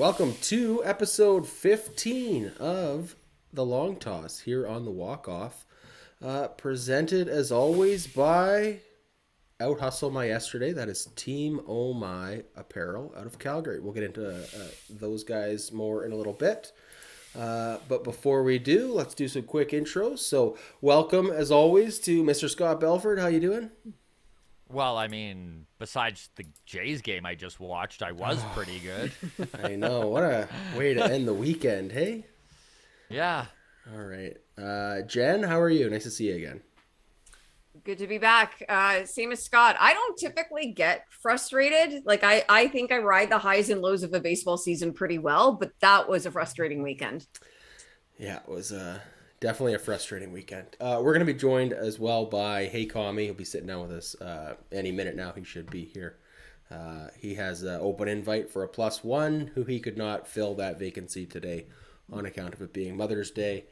welcome to episode 15 of the Long Toss here on the Walkoff. Presented as always by Out Hustle My Yesterday. That is Team Oh My Apparel out of Calgary. We'll get into those guys more in a little bit. But before we do, let's do some quick intros. So welcome as always to Mr. Scott Belford. How you doing? Well, I mean, besides the Jays game I just watched, I was pretty good. I know. What a way to end the weekend, hey? Yeah. All right. Jen, how are you? Nice to see you again. Good to be back. Same as Scott. I don't typically get frustrated. Like I think I ride the highs and lows of a baseball season pretty well, but that was a frustrating weekend. Yeah, it was definitely a frustrating weekend. We're going to be joined as well by Hey Kami. He'll be sitting down with us any minute now. He should be here. He has an open invite for a +1 who he could not fill that vacancy today on account of it being Mother's Day.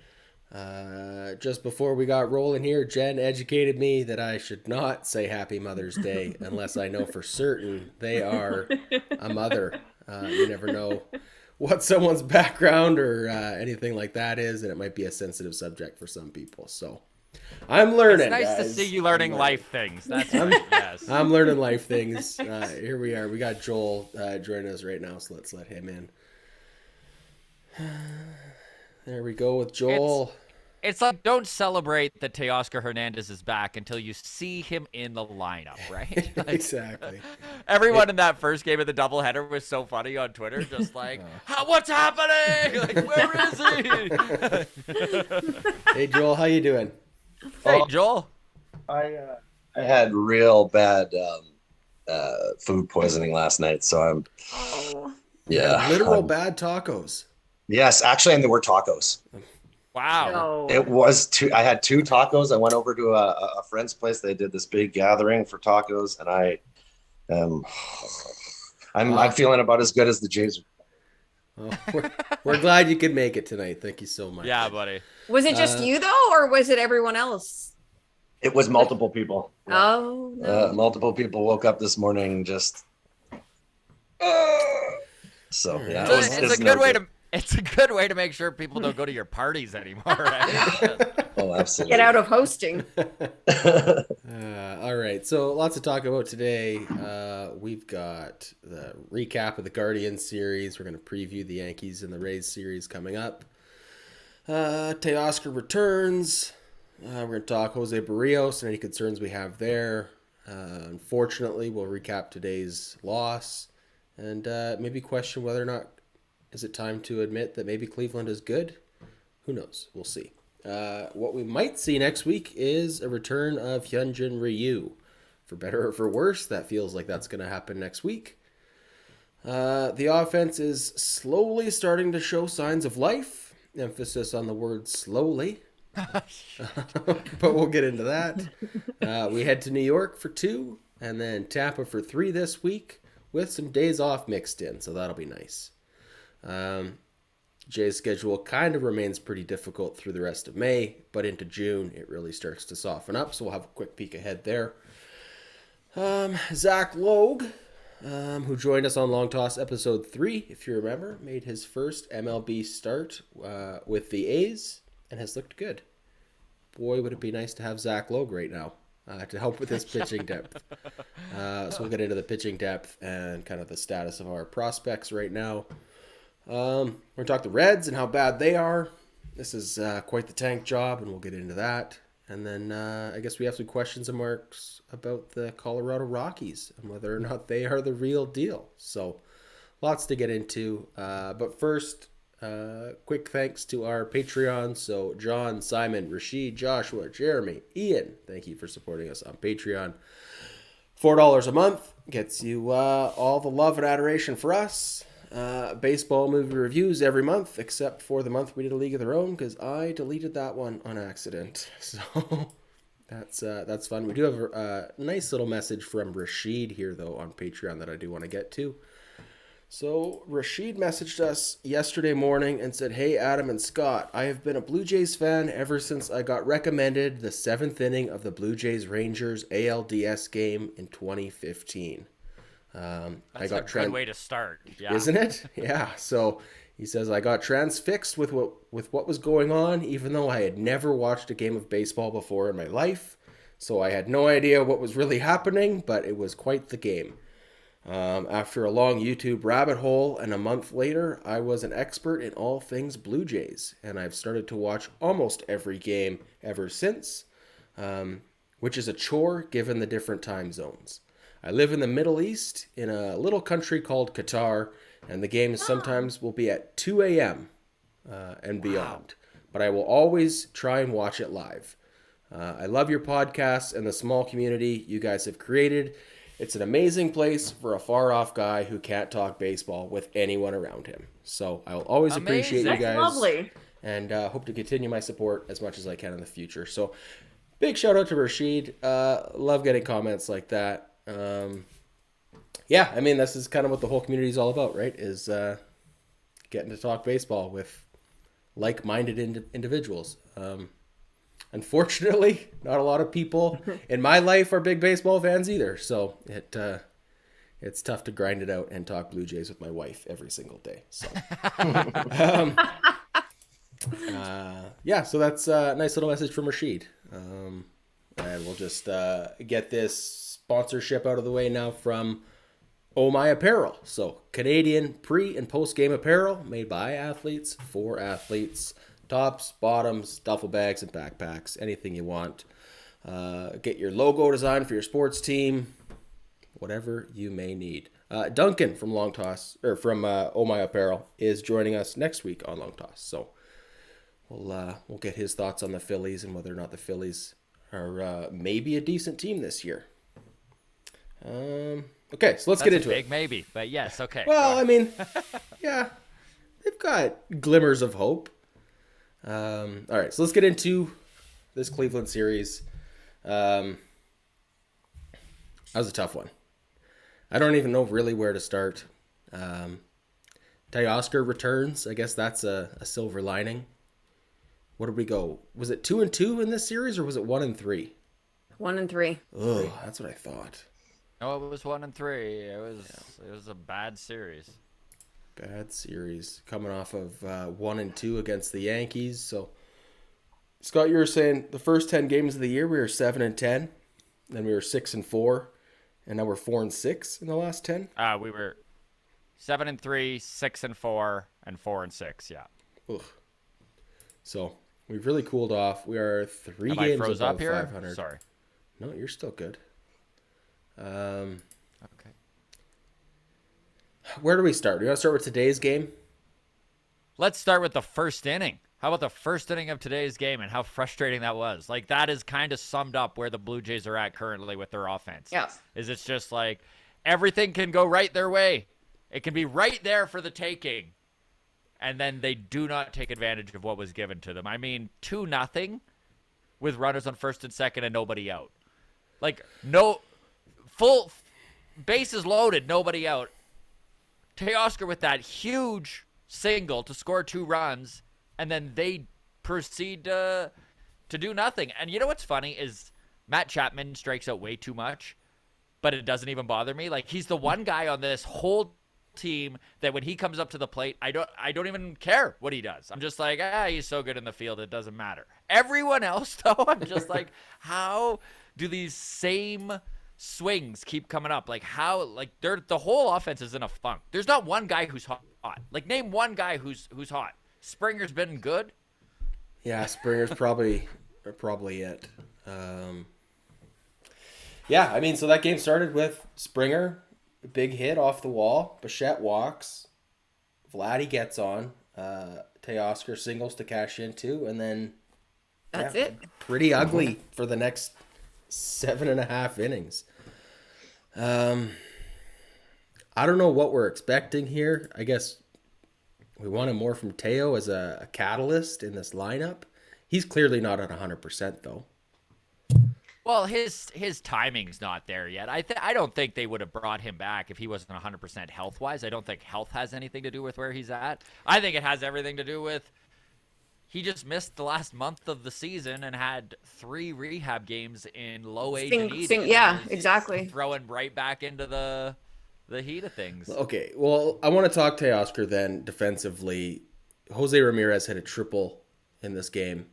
Just before we got rolling here, Jen educated me that I should not say Happy Mother's Day unless I know for certain they are a mother. You never know what someone's background or anything like that is, and it might be a sensitive subject for some people. So I'm learning. It's nice guys. to see you learning life things. That's right, yes. I'm learning life things. Here we are. We got Joel joining us right now, so let's let him in. There we go with Joel. It's like, don't celebrate that Teoscar Hernandez is back until you see him in the lineup, right? Like, exactly. Everyone in that first game of the doubleheader was so funny on Twitter, just like, what's happening? Like, where is he? Hey, Joel, how you doing? Hey, Joel. I had real bad food poisoning last night, so I'm Literal bad tacos. Yes, actually, and there were tacos. Wow. No. It was I had 2 tacos. I went over to a friend's place. They did this big gathering for tacos, and I'm feeling about as good as the Jays. We're glad you could make it tonight. Thank you so much. Yeah, buddy. Was it just you though, or was it everyone else? It was multiple people. Oh, no. Multiple people woke up this morning just. So yeah, It's a good way to make sure people don't go to your parties anymore, right? Oh, absolutely. Get out of hosting. All right, so lots to talk about today. We've got the recap of the Guardians series. We're going to preview the Yankees and the Rays series coming up. Teoscar returns. We're going to talk Jose Barrios and any concerns we have there. Unfortunately, we'll recap today's loss and maybe question whether or not is it time to admit that maybe Cleveland is good? Who knows? We'll see. What we might see next week is a return of Hyun-jin Ryu. For better or for worse, that feels like that's going to happen next week. The offense is slowly starting to show signs of life. Emphasis on the word slowly. But we'll get into that. We head to New York for 2 and then Tampa for 3 this week with some days off mixed in, so that'll be nice. Jay's schedule kind of remains pretty difficult through the rest of May, but into June it really starts to soften up, so we'll have a quick peek ahead there. Zach Logue, who joined us on Long Toss episode 3, if you remember, made his first MLB start with the A's and has looked good. Boy, would it be nice to have Zach Logue right now to help with his pitching depth. So we'll get into the pitching depth and kind of the status of our prospects right now. We're going to talk the Reds and how bad they are. This is quite the tank job, and we'll get into that. And then I guess we have some questions and marks about the Colorado Rockies and whether or not they are the real deal. So lots to get into. But first, quick thanks to our Patreon. So John, Simon, Rashid, Joshua, Jeremy, Ian, thank you for supporting us on Patreon. $4 a month gets you all the love and adoration for us. Baseball movie reviews every month, except for the month we did a League of Their Own, because I deleted that one on accident. So that's fun. We do have a nice little message from Rashid here, though, on Patreon that I do want to get to. So Rashid messaged us yesterday morning and said, "Hey, Adam and Scott, I have been a Blue Jays fan ever since I got recommended the 7th inning of the Blue Jays-Rangers ALDS game in 2015. That's a good way to start. Yeah. Isn't it? Yeah. So he says, I got transfixed with what was going on, even though I had never watched a game of baseball before in my life. So I had no idea what was really happening, but it was quite the game. After a long YouTube rabbit hole and a month later, I was an expert in all things Blue Jays, and I've started to watch almost every game ever since, which is a chore given the different time zones. I live in the Middle East in a little country called Qatar, and the games sometimes will be at 2 a.m. And beyond. But I will always try and watch it live. I love your podcast and the small community you guys have created. It's an amazing place for a far-off guy who can't talk baseball with anyone around him. So I will always appreciate you guys. That's lovely. And hope to continue my support as much as I can in the future. So big shout out to Rashid. Love getting comments like that. Yeah, I mean, this is kind of what the whole community is all about, right? Is getting to talk baseball with like-minded individuals. Unfortunately, not a lot of people in my life are big baseball fans either. So it's tough to grind it out and talk Blue Jays with my wife every single day. So, yeah, so that's a nice little message from Rashid. And we'll just get this sponsorship out of the way now from Oh My Apparel. So Canadian pre and post game apparel made by athletes for athletes. Tops, bottoms, duffel bags, and backpacks. Anything you want. Get your logo design for your sports team. Whatever you may need. Duncan from Long Toss or from Oh My Apparel is joining us next week on Long Toss. So we'll get his thoughts on the Phillies and whether or not the Phillies are maybe a decent team this year. Okay, so let's get into it. Maybe, but yes, okay. Well, I mean, yeah, they've got glimmers of hope. All right, so let's get into this Cleveland series. That was a tough one. I don't even know really where to start. Teoscar returns. I guess that's a silver lining. What did we go? Was it 2-2 in this series, or was it 1-3? 1-3. Oh, that's what I thought. No, it was 1-3. It was a bad series. Bad series coming off of 1-2 against the Yankees. So, Scott, you were saying the first 10 games of the year we were 7-10, then we were 6-4, and now we're 4-6 in the last 10. We were 7-3, 6-4, and 4-6. Yeah. Ugh. So we've really cooled off. We are 3 Have games I froze above up here? 500. Sorry. No, you're still good. Okay. Where do we start? Do you want to start with today's game? Let's start with the first inning. How about the first inning of today's game and how frustrating that was? Like, that is kind of summed up where the Blue Jays are at currently with their offense. Yeah. It's just like everything can go right their way. It can be right there for the taking. And then they do not take advantage of what was given to them. I mean, 2-0 with runners on first and second and nobody out. Like, no full bases loaded, nobody out. Teoscar with that huge single to score 2 runs, and then they proceed to do nothing. And you know what's funny is Matt Chapman strikes out way too much, but it doesn't even bother me. Like, he's the one guy on this whole team that when he comes up to the plate, I don't even care what he does. I'm just like, he's so good in the field, it doesn't matter. Everyone else, though, I'm just like, how do these same swings keep coming up? Like, how, like, the whole offense is in a funk. There's not one guy who's hot. Like, name one guy who's hot. Springer's been good. Yeah, Springer's probably it. Yeah, I mean, so that game started with Springer, a big hit off the wall. Bichette walks. Vladdy gets on. Teoscar singles to cash in too, and then That's it. Pretty ugly for the next 7.5 innings. I don't know what we're expecting here. I guess we wanted more from Teo as a catalyst in this lineup. He's clearly not at 100% though. Well, his timing's not there yet. I don't think they would have brought him back if he wasn't 100% health-wise. I don't think health has anything to do with where he's at. I think it has everything to do with he just missed the last month of the season and had 3 rehab games in low A. Yeah, exactly. Throwing right back into the the heat of things. Okay, well, I want to talk Teoscar then defensively. Jose Ramirez hit a triple in this game.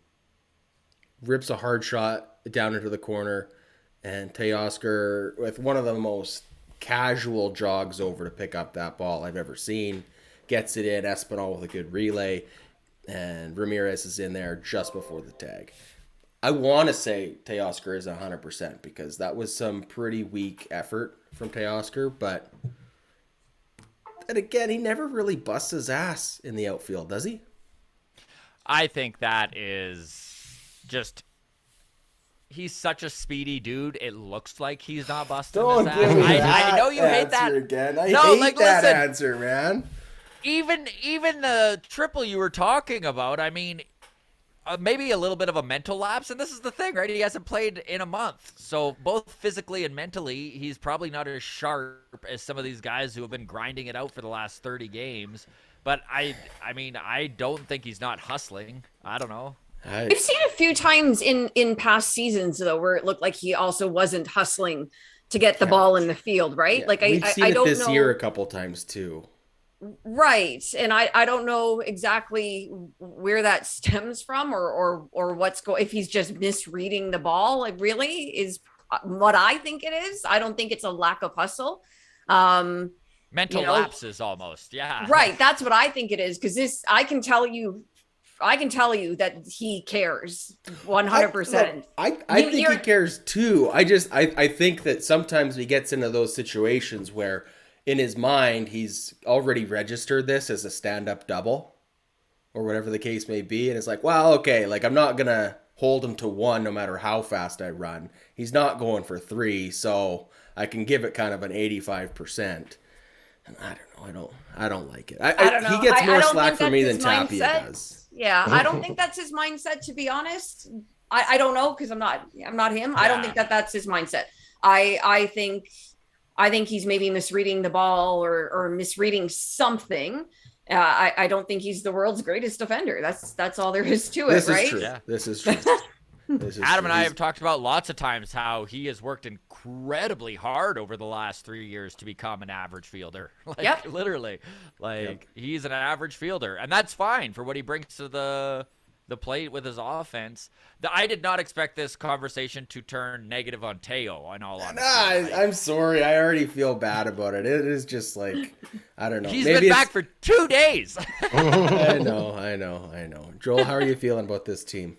Rips a hard shot down into the corner, and Teoscar, with one of the most casual jogs over to pick up that ball I've ever seen, gets it in. Espinal with a good relay, and Ramirez is in there just before the tag. I want to say Teoscar is 100% because that was some pretty weak effort from Teoscar, but and again, he never really busts his ass in the outfield, does he? I think that is just he's such a speedy dude. It looks like he's not busting his ass. I know you hate that again. I hate that answer, man. Even the triple you were talking about, I mean, maybe a little bit of a mental lapse, and this is the thing, right? He hasn't played in a month, so both physically and mentally, he's probably not as sharp as some of these guys who have been grinding it out for the last 30 games. But I mean, I don't think he's not hustling. I don't know. I've seen a few times in past seasons though where it looked like he also wasn't hustling to get the ball in the field, right? Yeah, like we've seen I it don't this know. year a couple times too. Right. And I don't know exactly where that stems from or what's going, if he's just misreading the ball, like really is what I think it is. I don't think it's a lack of hustle. Mental lapses almost. Yeah. Right. That's what I think it is. Cause I can tell you that he cares 100%. I think he cares too. I think that sometimes he gets into those situations where in his mind, he's already registered this as a stand-up double or whatever the case may be. And it's like, well, okay, like I'm not going to hold him to one no matter how fast I run. He's not going for 3, so I can give it kind of an 85%. And I don't know. I don't like it. I don't know. He gets more I don't slack think for me than that's his Tapia mindset. does. Yeah, I don't think that's his mindset, to be honest. I don't know because I'm not him. Yeah. I don't think that's his mindset. I think he's maybe misreading the ball or misreading something. I don't think he's the world's greatest defender. That's all there is to it, right? True. Yeah. This is true. Adam and I have talked about lots of times how he has worked incredibly hard over the last 3 years to become an average fielder. Like literally, he's an average fielder, and that's fine for what he brings to the plate with his offense. I did not expect this conversation to turn negative on Teo, in all honesty. I'm sorry. I already feel bad about it. It is just like, I don't know. He's been back for 2 days. I know. Joel, how are you feeling about this team?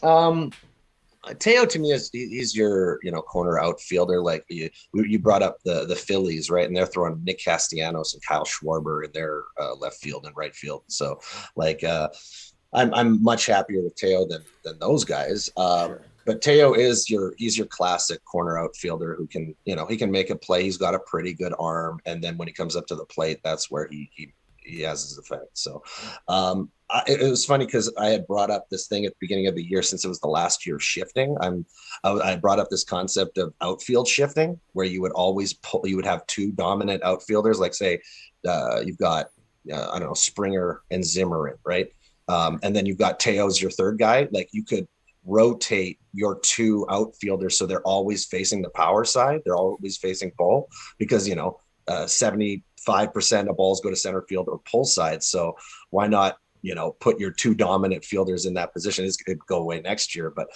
Teo to me he's your corner outfielder. Like you brought up the Phillies, right? And they're throwing Nick Castellanos and Kyle Schwarber in their left field and right field. So like I'm much happier with Teo than those guys. Sure. But Teo he's your classic corner outfielder who can he can make a play. He's got a pretty good arm, and then when he comes up to the plate, that's where he has his effect. So it was funny because I had brought up this thing at the beginning of the year since it was the last year of shifting. I brought up this concept of outfield shifting where you would always you would have 2 dominant outfielders, like say you've got I don't know, Springer and Zimmerman, right? And then you've got Teo's your third guy. Like you could rotate your 2 outfielders so they're always facing the power side. They're always facing ball because 75% of balls go to center field or pull side. So why not put your 2 dominant fielders in that position? It's going to go away next year, but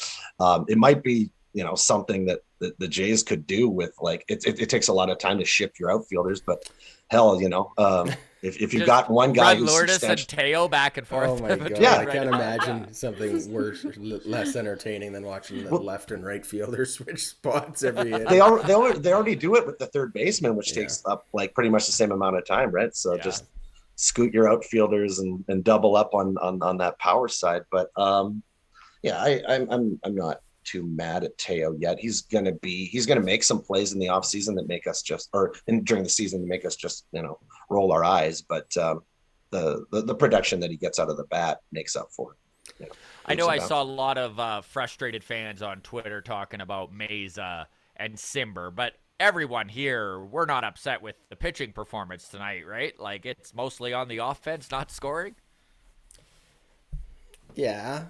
it might be something that the Jays could do with like it takes a lot of time to shift your outfielders, but hell, if you got one guy who's Lourdes and Teo back and forth. Oh my god! Yeah. I can't imagine something worse, less entertaining than watching the left and right fielders switch spots every inning. They already do it with the third baseman, which takes up like pretty much the same amount of time, right? So just scoot your outfielders and double up on that power side. But I'm not too mad at Teo yet. He's gonna make some plays in the offseason that make us during the season to make us just roll our eyes, but the production that he gets out of the bat makes up for it. I know I saw a lot of frustrated fans on Twitter talking about Meza and Simber, but everyone here, we're not upset with the pitching performance tonight, right? Like it's mostly on the offense, not scoring. Yeah.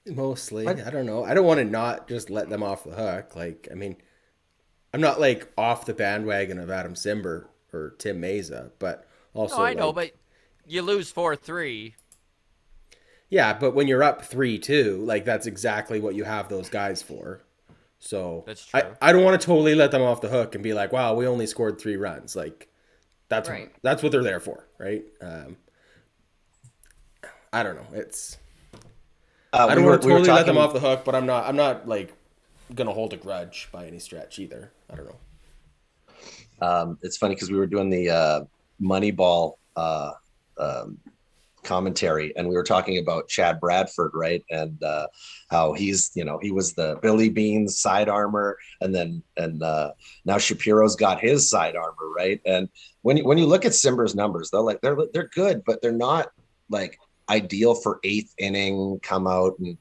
Mostly. I don't know. I don't want to not just let them off the hook. Like, I mean, I'm not like off the bandwagon of Adam Simber or Tim Meza, but No, also I know, like but you lose 4-3. yeah, but when you're up 3-2, like that's exactly what you have those guys for. So That's I, true. I don't want to totally let them off the hook and be like, wow, we only scored 3 runs. Like that's Right. that's what they're there for, right? I don't know. I don't want to we were totally let them talking. off the hook, but I'm not like gonna hold a grudge by any stretch either. I don't know. It's funny because we were doing the Moneyball um, commentary, and we were talking about Chad Bradford, right? And how he's, he was the Billy Beans side armor, and now Shapiro's got his side armor, right? And when you look at Simber's numbers, they're good, but they're not like ideal for eighth inning come out and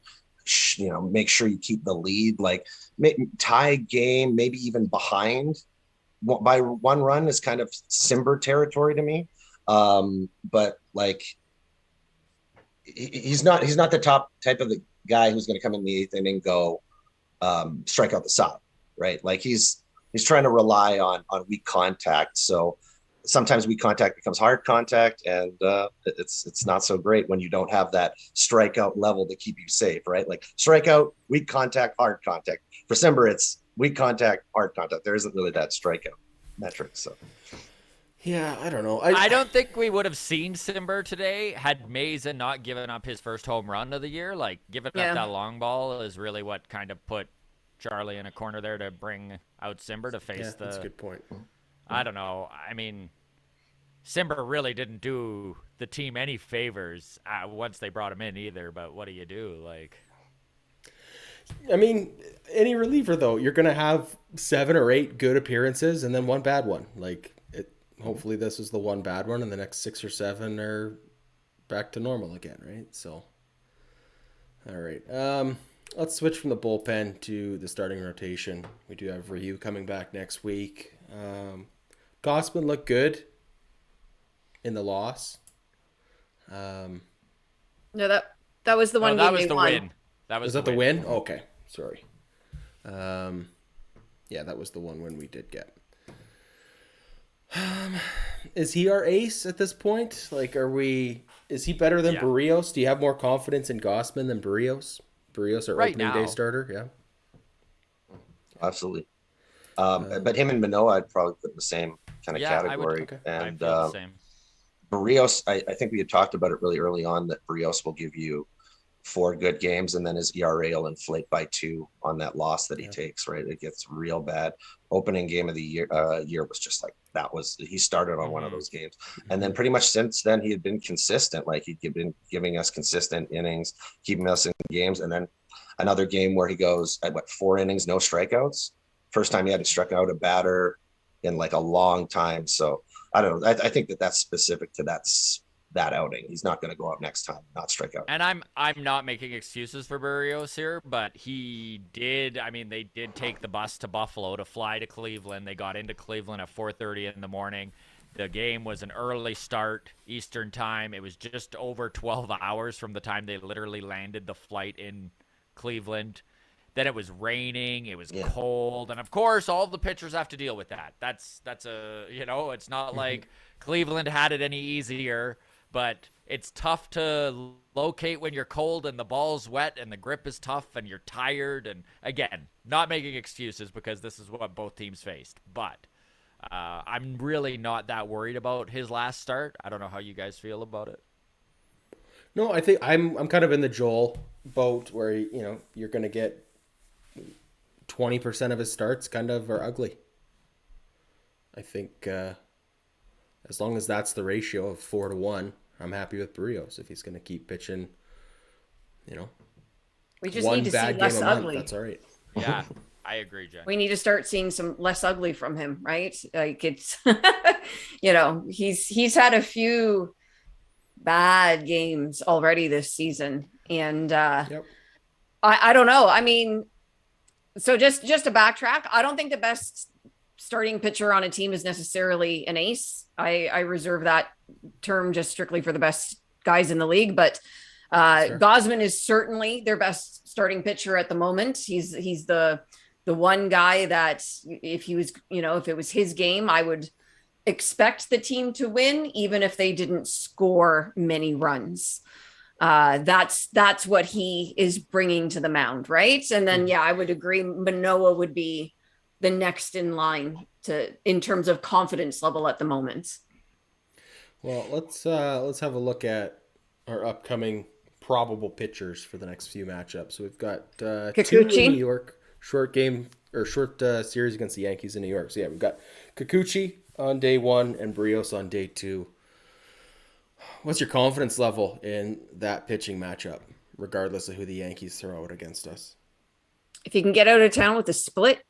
make sure you keep the lead, like tie game, maybe even behind by 1 run is kind of Simber territory to me. But like he's not the top type of the guy who's going to come in the eighth inning, go strike out the side, right? Like he's trying to rely on weak contact. So sometimes weak contact becomes hard contact, and it's not so great when you don't have that strikeout level to keep you safe, right? Like strikeout, weak contact, hard contact. For Simber, it's weak contact, hard contact. There isn't really that strikeout metric. So Yeah, I don't know. I don't think we would have seen Simber today had Meza not given up his first home run of the year. Like, giving Yeah. up that long ball is really what kind of put Charlie in a corner there to bring out Simber to face Yeah, the. that's a good point. I don't know. I mean, Simber really didn't do the team any favors once they brought him in either. But what do you do? Like, I mean, any reliever though, you're gonna have 7 or 8 good appearances and then one bad one. Like it. Hopefully, this is the one bad one, and the next 6 or 7 are back to normal again, right? So, all right. Let's switch from the bullpen to the starting rotation. We do have Ryu coming back next week. Gossman looked good in the loss. No, that was the one no, that game was they the won. win. That was Was that the win? Okay, sorry. Yeah, that was the one win we did get. Is he our ace at this point? Like, is he better than Yeah. Barrios? Do you have more confidence in Gossman than Barrios? Barrios, our Right opening now. day starter, yeah. absolutely. But him and Manoah, I'd probably put in the same kind of Yeah, category. Okay. I And feel the same. Barrios, I think we had talked about it really early on that Barrios will give you 4 good games, and then his ERA will inflate by 2 on that loss that he takes, right? It gets real bad. Opening game of the year was just like, he started on one of those games. And then pretty much since then, he had been consistent. Like he'd been giving us consistent innings, keeping us in games. And then another game where he goes at 4 innings, no strikeouts. First time he had to strike out a batter in like a long time. So I don't know. I think that's specific to that outing. He's not going to go out next time, not strike out. And I'm not making excuses for Barrios here, but he did. I mean, they did take the bus to Buffalo to fly to Cleveland. They got into Cleveland at 4:30 in the morning. The game was an early start, Eastern time. It was just over 12 hours from the time they literally landed the flight in Cleveland. Then it was raining, it was cold, and of course, all the pitchers have to deal with that. That's it's not like Cleveland had it any easier. But it's tough to locate when you're cold and the ball's wet and the grip is tough and you're tired. And again, not making excuses because this is what both teams faced. But I'm really not that worried about his last start. I don't know how you guys feel about it. No, I think I'm kind of in the Joel boat where you're going to get 20% of his starts kind of are ugly. I think as long as that's the ratio of 4-1, I'm happy with Barrios. If he's going to keep pitching, We just one need to see bad game less a month, ugly. that's all right. Yeah, I agree, Jen. We need to start seeing some less ugly from him, right? Like it's, he's had a few bad games already this season, and Yep. I don't know. I mean, so just to backtrack, I don't think the best starting pitcher on a team is necessarily an ace. I reserve that term just strictly for the best guys in the league, but Sure. Gosman is certainly their best starting pitcher at the moment. He's the the one guy that if he was, if it was his game, I would expect the team to win, even if they didn't score many runs. That's what he is bringing to the mound, right? And then, I would agree. Manoah would be the next in line in terms of confidence level at the moment. Well, let's have a look at our upcoming probable pitchers for the next few matchups. So we've got 2 in New York, short series against the Yankees in New York. So we've got Kikuchi on day 1 and Barrios on day 2. What's your confidence level in that pitching matchup, regardless of who the Yankees throw out against us? If you can get out of town with a split,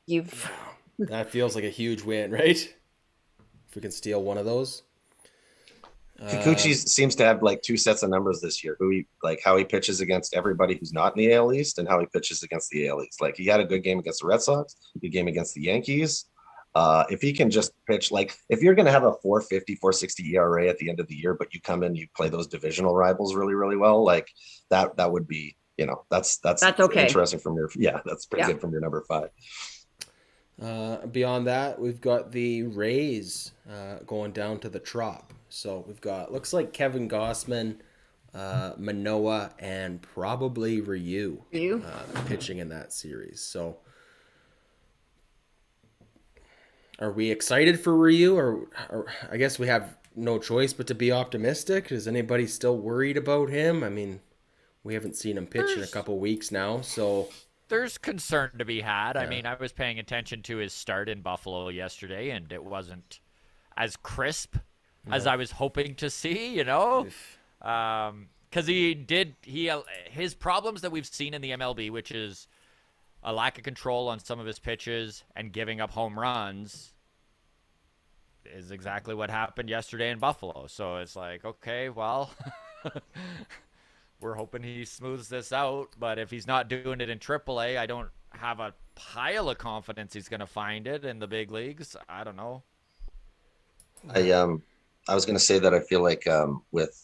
that feels like a huge win, right? If we can steal one of those. Kikuchi seems to have like 2 sets of numbers this year. How he pitches against everybody who's not in the AL East and how he pitches against the AL East. Like he had a good game against the Red Sox, a good game against the Yankees. If he can just pitch, like if you're going to have a 4.50, 4.60 ERA at the end of the year, but you come in, you play those divisional rivals really, really well, like that would be, that's okay. Interesting from that's pretty good from your number 5. Beyond that, we've got the Rays going down to the Trop. So we've got, looks like Kevin Gossman, Manoah, and probably Ryu pitching in that series. So are we excited for Ryu, or I guess we have no choice but to be optimistic? Is anybody still worried about him? I mean, we haven't seen him pitch in a couple weeks now, so there's concern to be had. I mean, I was paying attention to his start in Buffalo yesterday, and it wasn't as crisp as I was hoping to see, because his problems that we've seen in the MLB, which is a lack of control on some of his pitches and giving up home runs, is exactly what happened yesterday in Buffalo. So it's like, okay, well, we're hoping he smooths this out, but if he's not doing it in AAA, I don't have a pile of confidence he's going to find it in the big leagues. I don't know. I was going to say that I feel like with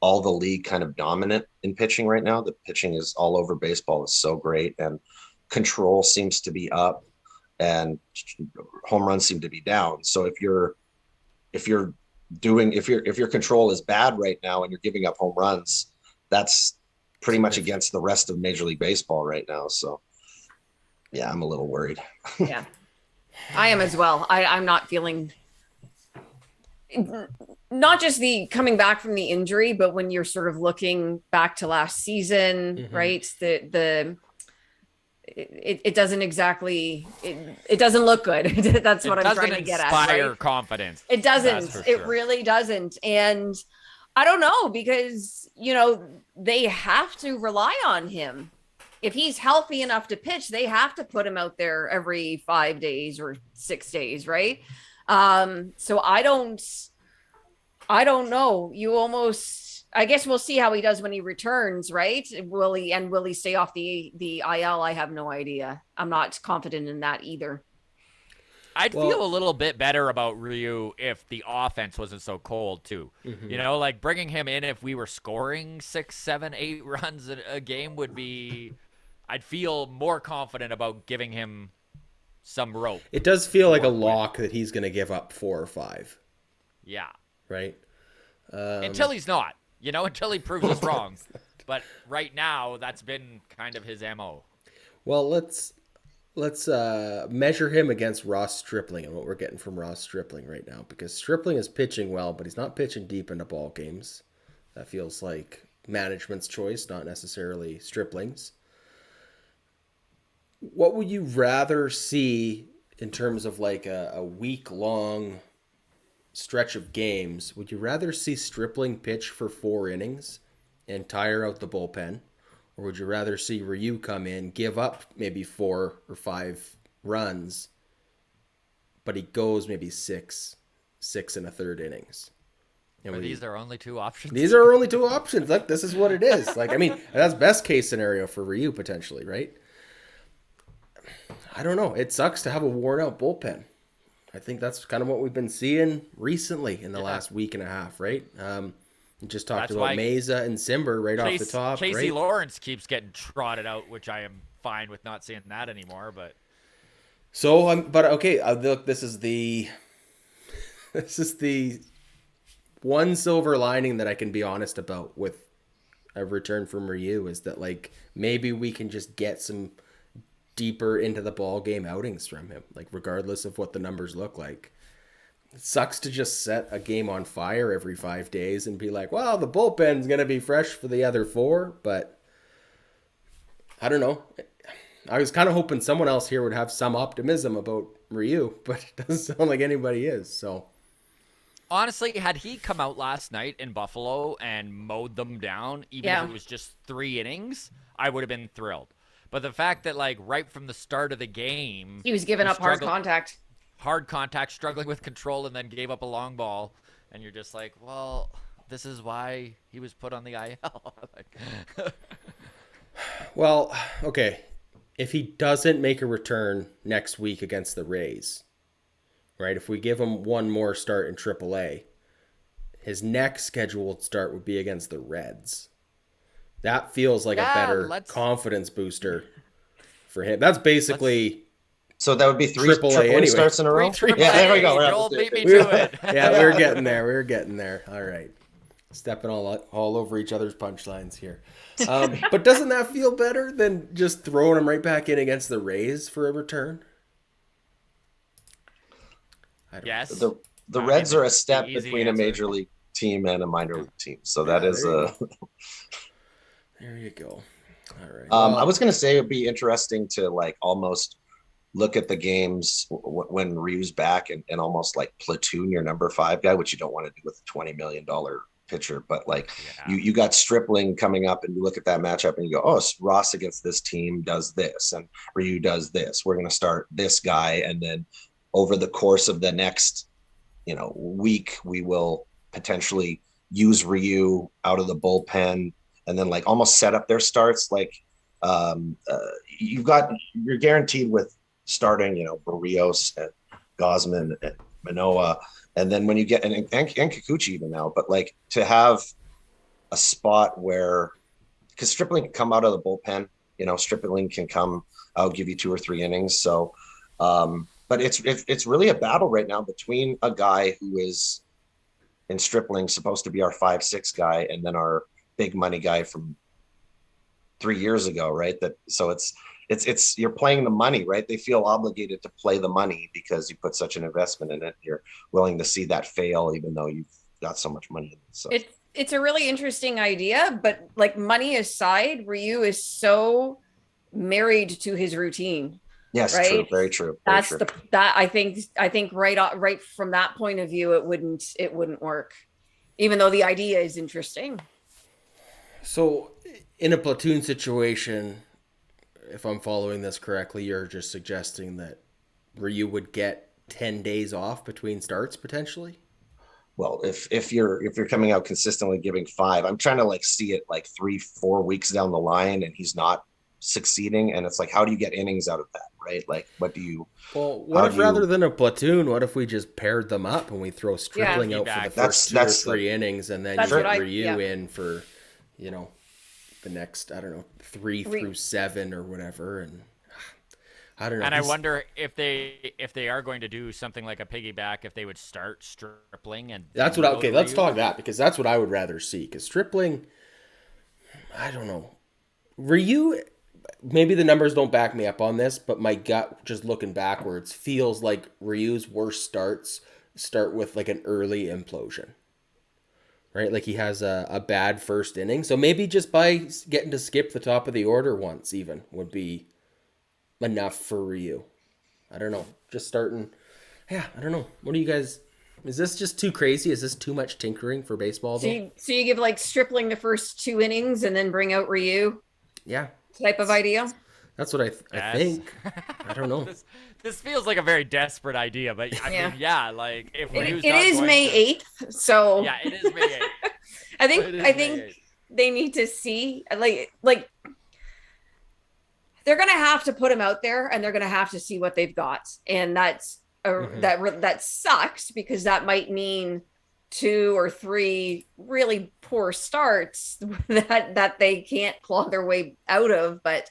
all the league kind of dominant in pitching right now, the pitching is all over baseball is so great, and control seems to be up and home runs seem to be down. So if your control is bad right now and you're giving up home runs, that's pretty much against the rest of Major League Baseball right now. So yeah, I'm a little worried. Yeah, I am as well. I'm not feeling, not just the coming back from the injury, but when you're sort of looking back to last season, right? It doesn't exactly, it doesn't look good. That's what I'm trying to get at. Inspire confidence. It doesn't. It really doesn't. And I don't know, because, they have to rely on him. If he's healthy enough to pitch, they have to put him out there every 5 days or 6 days, right? So I don't know. I guess we'll see how he does when he returns, right? Will he stay off the IL? I have no idea. I'm not confident in that either. I'd feel a little bit better about Ryu if the offense wasn't so cold too. Like bringing him in if we were scoring 6, 7, 8 runs a game would be, I'd feel more confident about giving him some rope. It does feel like a lock that he's going to give up 4 or 5. Yeah. Right? Until he's not, until he proves us wrong. But right now, that's been kind of his MO. Well, let's measure him against Ross Stripling and what we're getting from Ross Stripling right now, because Stripling is pitching well, but he's not pitching deep into ball games. That feels like management's choice, not necessarily Stripling's. What would you rather see in terms of like a week-long stretch of games? Would you rather see Stripling pitch for 4 innings and tire out the bullpen? Or would you rather see Ryu come in, give up maybe 4 or 5 runs, but he goes maybe 6 1/3 innings? And these are only 2 options? These are only 2 options. Look, this is what it is. Like, I mean, that's best case scenario for Ryu potentially, right? I don't know. It sucks to have a worn out bullpen. I think that's kind of what we've been seeing recently in the last week and a half, right? We just talked about Meza and Simber right off the top. Casey right? Lawrence keeps getting trotted out, which I am fine with not seeing that anymore. But So, but okay, look, this is the one silver lining that I can be honest about with a return from Ryu is that like maybe we can just get some deeper into the ball game outings from him, like regardless of what the numbers look like. It sucks to just set a game on fire every 5 days and be like, well, the bullpen's gonna be fresh for the other 4, but I don't know. I was kind of hoping someone else here would have some optimism about Ryu, but it doesn't sound like anybody is. So honestly, had he come out last night in Buffalo and mowed them down, even if it was just 3 innings, I would have been thrilled. But the fact that, like, right from the start of the game, He was giving up hard contact, struggling with control, and then gave up a long ball, and you're just like, well, this is why he was put on the IL. well, okay. If he doesn't make a return next week against the Rays, right? If we give him one more start in AAA, his next scheduled start would be against the Reds. That feels like a better confidence booster for him. That's basically so that would be 3 AAA AAA anyway. Starts in a row. Yeah, there we go. Joel beat me to it. Yeah, we're getting there. We're getting there. All right, stepping all over each other's punchlines here. But doesn't that feel better than just throwing him right back in against the Rays for a return? Yes. The Reds are a step between a major league team and a minor league team, so that is a. There you go. All right. I was going to say it'd be interesting to like almost look at the games when Ryu's back and almost like platoon your number 5 guy, which you don't want to do with a $20 million pitcher. But like you got Stripling coming up and you look at that matchup and you go, oh, Ross against this team does this and Ryu does this. We're going to start this guy. And then over the course of the next, week, we will potentially use Ryu out of the bullpen and then like almost set up their starts. Like you're guaranteed with starting, Barrios and Gosman and Manoa. And then when you get, and Kikuchi even now, but like to have a spot where, because Stripling can come out of the bullpen, Stripling can come out, give you 2 or 3 innings. So, but it's really a battle right now between a guy who is in Stripling supposed to be our 5-6 guy and then our big money guy from 3 years ago, right? So it's you're playing the money, right? They feel obligated to play the money because you put such an investment in it. You're willing to see that fail, even though you've got so much money in it. So it's a really interesting idea, but like money aside, Ryu is so married to his routine. Yes, right? True, very true. Very true. I think right from that point of view, it wouldn't work, even though the idea is interesting. So in a platoon situation, if I'm following this correctly, you're just suggesting that Ryu would get 10 days off between starts potentially? Well, if you're coming out consistently giving 5, I'm trying to like see it like 3-4 weeks down the line and he's not succeeding, and it's like, how do you get innings out of that, right? Like, what do you? Well, what if rather than a platoon, what if we just paired them up and we throw Stripling out for the first 2 or 3 innings, and then you get Ryu in for, the next, I don't know, 3 through 7 or whatever, and I don't know. And I wonder if they are going to do something like a piggyback, if they would start Stripling and that's what. Okay, let's talk that, because that's what I would rather see. Because Stripling, I don't know, Ryu. Maybe the numbers don't back me up on this, but my gut, just looking backwards, feels like Ryu's worst starts start with like an early implosion. Right? Like he has a bad first inning. So maybe just by getting to skip the top of the order once even would be enough for Ryu. I don't know. Just starting. Yeah, I don't know. What do you guys... Is this just too crazy? Is this too much tinkering for baseball? So you give like Stripling the first 2 innings and then bring out Ryu? Yeah. Type of idea? That's what I think. I don't know. This feels like a very desperate idea, but I mean, like if it is May 8th, so yeah, it is May 8th. I think they need to see like they're gonna have to put him out there, and they're gonna have to see what they've got, and that's that sucks, because that might mean 2 or 3 really poor starts that they can't claw their way out of. But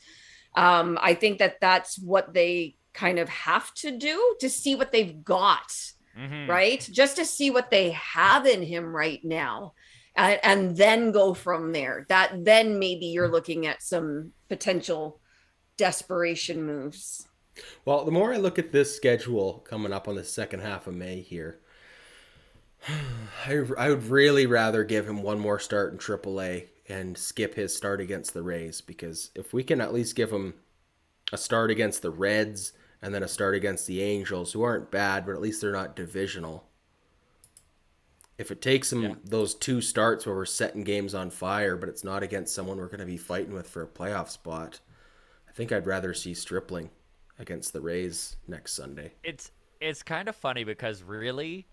I think that that's what they kind of have to do to see what they've got, right? Just to see what they have in him right now. And then go from there. That then maybe you're looking at some potential desperation moves. Well, the more I look at this schedule coming up on the second half of May here, I would really rather give him one more start in AAA and skip his start against the Rays, because if we can at least give him a start against the Reds and then a start against the Angels, who aren't bad, but at least they're not divisional. If it takes him those 2 starts where we're setting games on fire, but it's not against someone we're going to be fighting with for a playoff spot, I think I'd rather see Stripling against the Rays next Sunday. It's kind of funny because really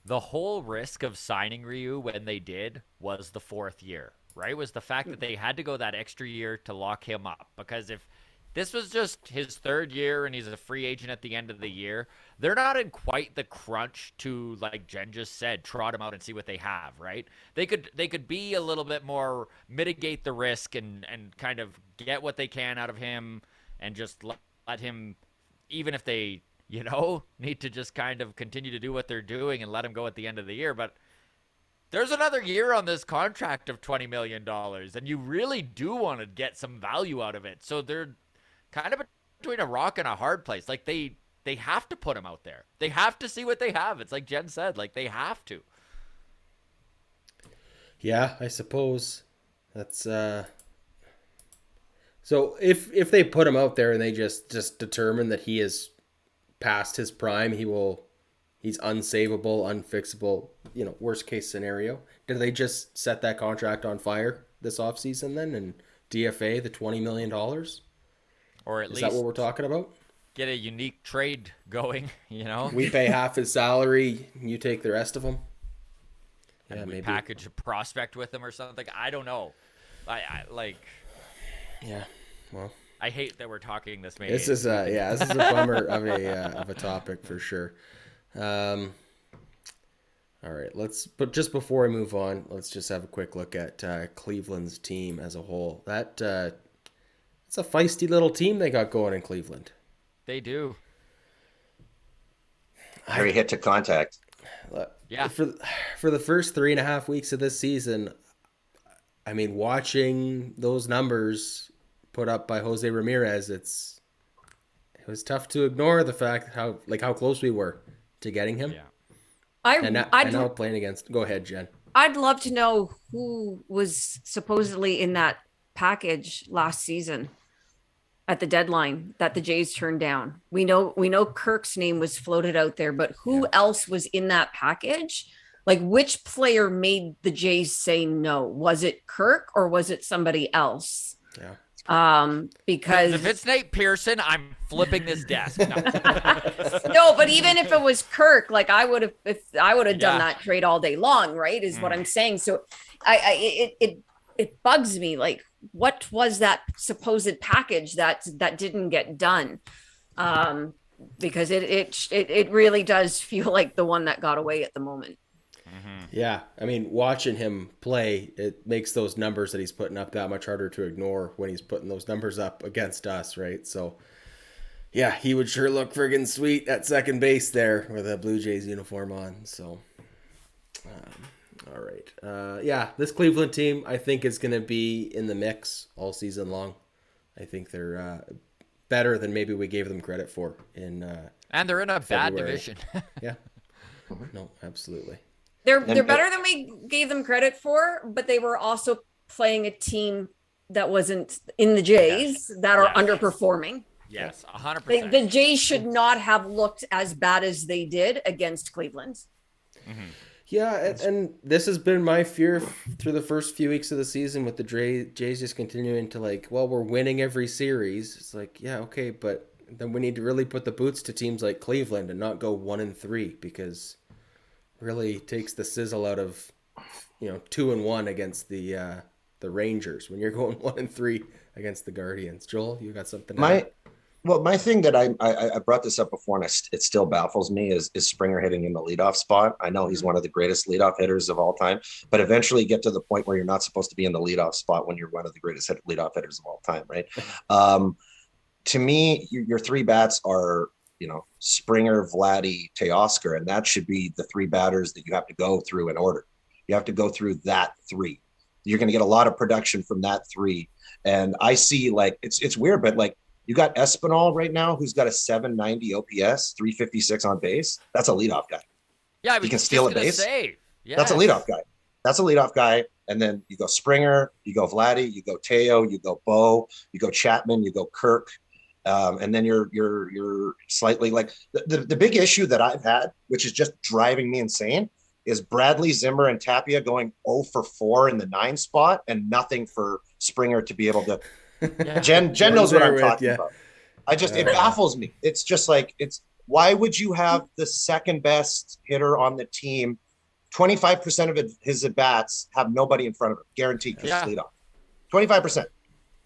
the whole risk of signing Ryu when they did was the 4th year, right? Was the fact that they had to go that extra year to lock him up. Because if this was just his 3rd year and he's a free agent at the end of the year, they're not in quite the crunch to, like Jen just said, trot him out and see what they have, right? They could be a little bit more, mitigate the risk and kind of get what they can out of him and just let him, even if they, need to just kind of continue to do what they're doing and let him go at the end of the year. But there's another year on this contract of $20 million, and you really do want to get some value out of it. So they're kind of between a rock and a hard place. Like they have to put him out there. They have to see what they have. It's like Jen said, like they have to. Yeah, I suppose that's so if they put him out there and they just determine that he is past his prime, he's unsavable, unfixable, worst case scenario. Did they just set that contract on fire this offseason then and DFA the $20 million? Or at Is least that what we're talking about? Get a unique trade going, We pay half his salary, you take the rest of him. And we package a prospect with him or something. I don't know. I like. Yeah, well. I hate that we're talking this. This is a bummer of a topic for sure. All right, but just before we move on, let's just have a quick look at Cleveland's team as a whole. It's a feisty little team they got going in Cleveland. They do. Very hit to contact. Yeah. For the first 3.5 weeks of this season, I mean, watching those numbers put up by Jose Ramirez, it was tough to ignore the fact how close we were to getting him. Yeah. And now playing against. Go ahead, Jen. I'd love to know who was supposedly in that package last season at the deadline that the Jays turned down. We know Kirk's name was floated out there, but who else was in that package? Like, which player made the Jays say no? Was it Kirk or was it somebody else? Yeah. Because if it's Nate Pearson, I'm flipping this desk. No. No, but even if it was Kirk, like I would have done that trade all day long, right? Is what I'm saying. So it bugs me. Like, what was that supposed package that didn't get done? Because it really does feel like the one that got away at the moment. Yeah, I mean, watching him play, it makes those numbers that he's putting up that much harder to ignore when he's putting those numbers up against us, right? So, yeah, he would sure look friggin' sweet at second base there with a Blue Jays uniform on. So, all right. This Cleveland team, I think, is going to be in the mix all season long. I think they're better than maybe we gave them credit for in and they're in a February. bad division. Yeah. No, absolutely. They're better than we gave them credit for, but they were also playing a team that wasn't in the Jays that are underperforming. Yes, 100%. The Jays should not have looked as bad as they did against Cleveland. Mm-hmm. Yeah, and this has been my fear through the first few weeks of the season with the Jays just continuing to we're winning every series. It's like, yeah, okay, but then we need to really put the boots to teams like Cleveland and not go 1-3 because really takes the sizzle out of 2-1 against the Rangers when you're going 1-3 against the Guardians. Joel, you got something? My thing that I brought this up before and it still baffles me is Springer hitting in the leadoff spot. I know he's one of the greatest leadoff hitters of all time, but eventually get to the point where you're not supposed to be in the leadoff spot when you're one of the greatest leadoff hitters of all time, right? to me, your three bats are, Springer, Vladdy, Teoscar, and that should be the three batters that you have to go through in order. You have to go through that three. You're going to get a lot of production from that three. And I see, like, it's weird, but like, you got Espinal right now, who's got a 790 OPS, 356 on base. That's a leadoff guy. Yeah, I He was can just steal a gonna base. say. Yes. That's a leadoff guy. That's a leadoff guy. And then you go Springer, you go Vladdy, you go Teo, you go Bo, you go Chapman, you go Kirk. And then you're slightly like the big issue that I've had, which is just driving me insane, is Bradley, Zimmer, and Tapia going 0 for 4 in the 9 spot and nothing for Springer to be able to. Yeah. Jen knows what I'm talking about. It baffles me. It's just like, why would you have the second best hitter on the team? 25% of his at bats have nobody in front of him, guaranteed, because it's leadoff. 25%.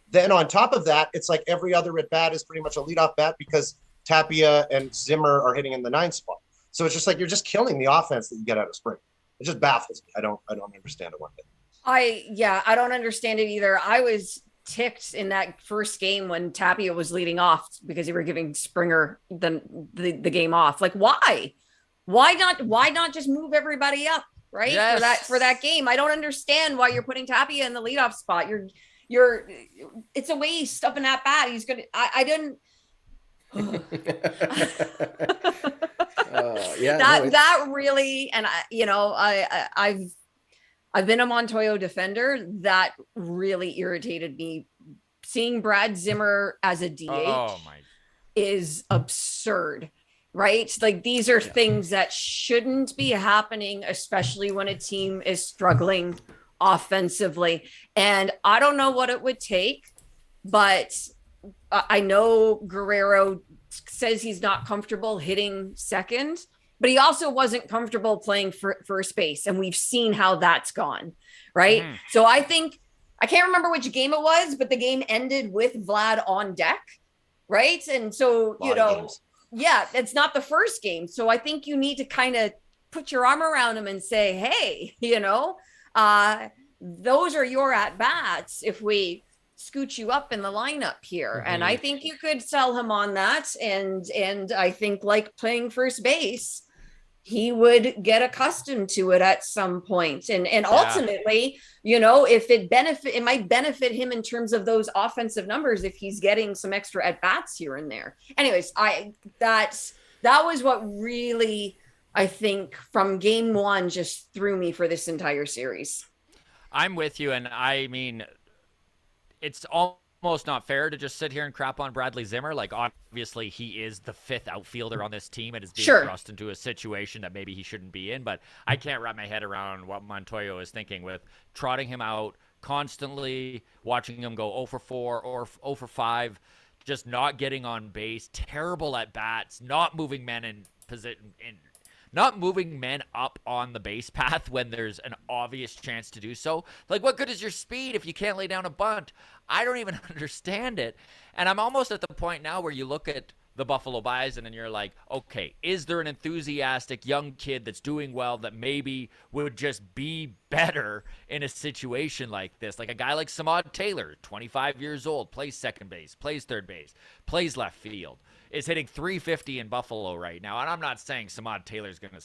Then on top of that, it's like every other at bat is pretty much a leadoff bat because Tapia and Zimmer are hitting in the 9 spot. So it's just like you're just killing the offense that you get out of spring. It just baffles me. I don't understand it one bit. I don't understand it either. I was ticked in that first game when Tapia was leading off because they were giving Springer the game off. Like, why not just move everybody up, right? Yes. For that game. I don't understand why you're putting Tapia in the leadoff spot. It's a waste of an at bat. He's gonna. I didn't. That really, and I've been a Montoyo defender. That really irritated me. Seeing Brad Zimmer as a DH is absurd, right? Like, these are things that shouldn't be happening, especially when a team is struggling offensively. And I don't know what it would take, but I know Guerrero says he's not comfortable hitting second, but he also wasn't comfortable playing first base. And we've seen how that's gone, right? Mm-hmm. So I think, I can't remember which game it was, but the game ended with Vlad on deck, right? And so, it's not the first game. So I think you need to kind of put your arm around him and say, hey, those are your at-bats if we scoot you up in the lineup here. Mm-hmm. And I think you could sell him on that. And I think, like playing first base, he would get accustomed to it at some point. And ultimately, if it might benefit him in terms of those offensive numbers if he's getting some extra at-bats here and there. Anyways, that was what really, I think, from game one just threw me for this entire series. I'm with you, and I mean, it's almost not fair to just sit here and crap on Bradley Zimmer. Like, obviously, he is the 5th outfielder on this team and is being thrust into a situation that maybe he shouldn't be in. But I can't wrap my head around what Montoyo is thinking with trotting him out constantly, watching him go 0 for 4 or 0 for 5, just not getting on base, terrible at bats, not moving men in position, not moving men up on the base path when there's an obvious chance to do so. Like, what good is your speed if you can't lay down a bunt? I don't even understand it. And I'm almost at the point now where you look at the Buffalo Bison and you're like, okay, is there an enthusiastic young kid that's doing well that maybe would just be better in a situation like this? Like a guy like Samad Taylor, 25 years old, plays second base, plays third base, plays left field, is hitting 350 in Buffalo right now. And I'm not saying Samad Taylor's going to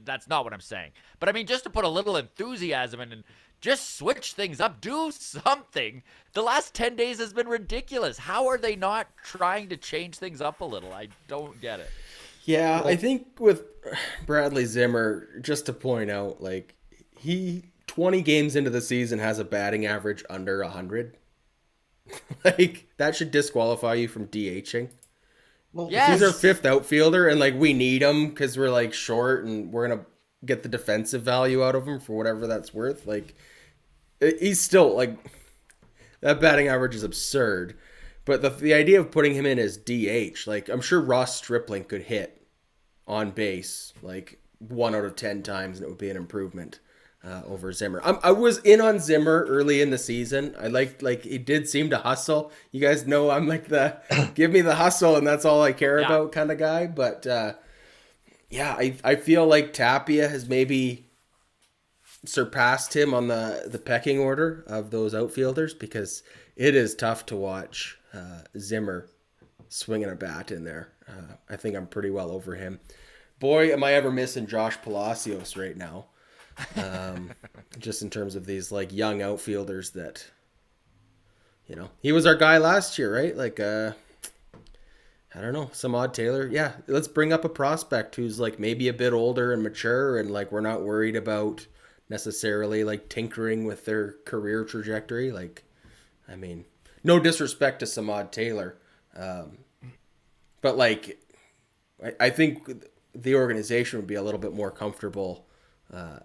– that's not what I'm saying. But, I mean, just to put a little enthusiasm in and just switch things up, do something. The last 10 days has been ridiculous. How are they not trying to change things up a little? I don't get it. Yeah, I think with Bradley Zimmer, just to point out, like, he 20 games into the season has a batting average under 100. Like, that should disqualify you from DHing. Well, yes. He's our 5th outfielder, and, like, we need him because we're, like, short, and we're going to get the defensive value out of him for whatever that's worth. Like, he's still, like, that batting average is absurd. But the idea of putting him in as DH, like, I'm sure Ross Stripling could hit on base, like, 1 out of 10 times, and it would be an improvement over Zimmer. I was in on Zimmer early in the season. I liked, like, he did seem to hustle. You guys know I'm like the give me the hustle and that's all I care about kind of guy. But I feel like Tapia has maybe surpassed him on the pecking order of those outfielders because it is tough to watch Zimmer swinging a bat in there. I think I'm pretty well over him. Boy, am I ever missing Josh Palacios right now. Just in terms of these like young outfielders that, he was our guy last year, right? Like, I don't know, Samad Taylor. Yeah, let's bring up a prospect who's like maybe a bit older and mature, and like we're not worried about necessarily like tinkering with their career trajectory. Like, I mean, no disrespect to Samad Taylor, but like, I think the organization would be a little bit more comfortable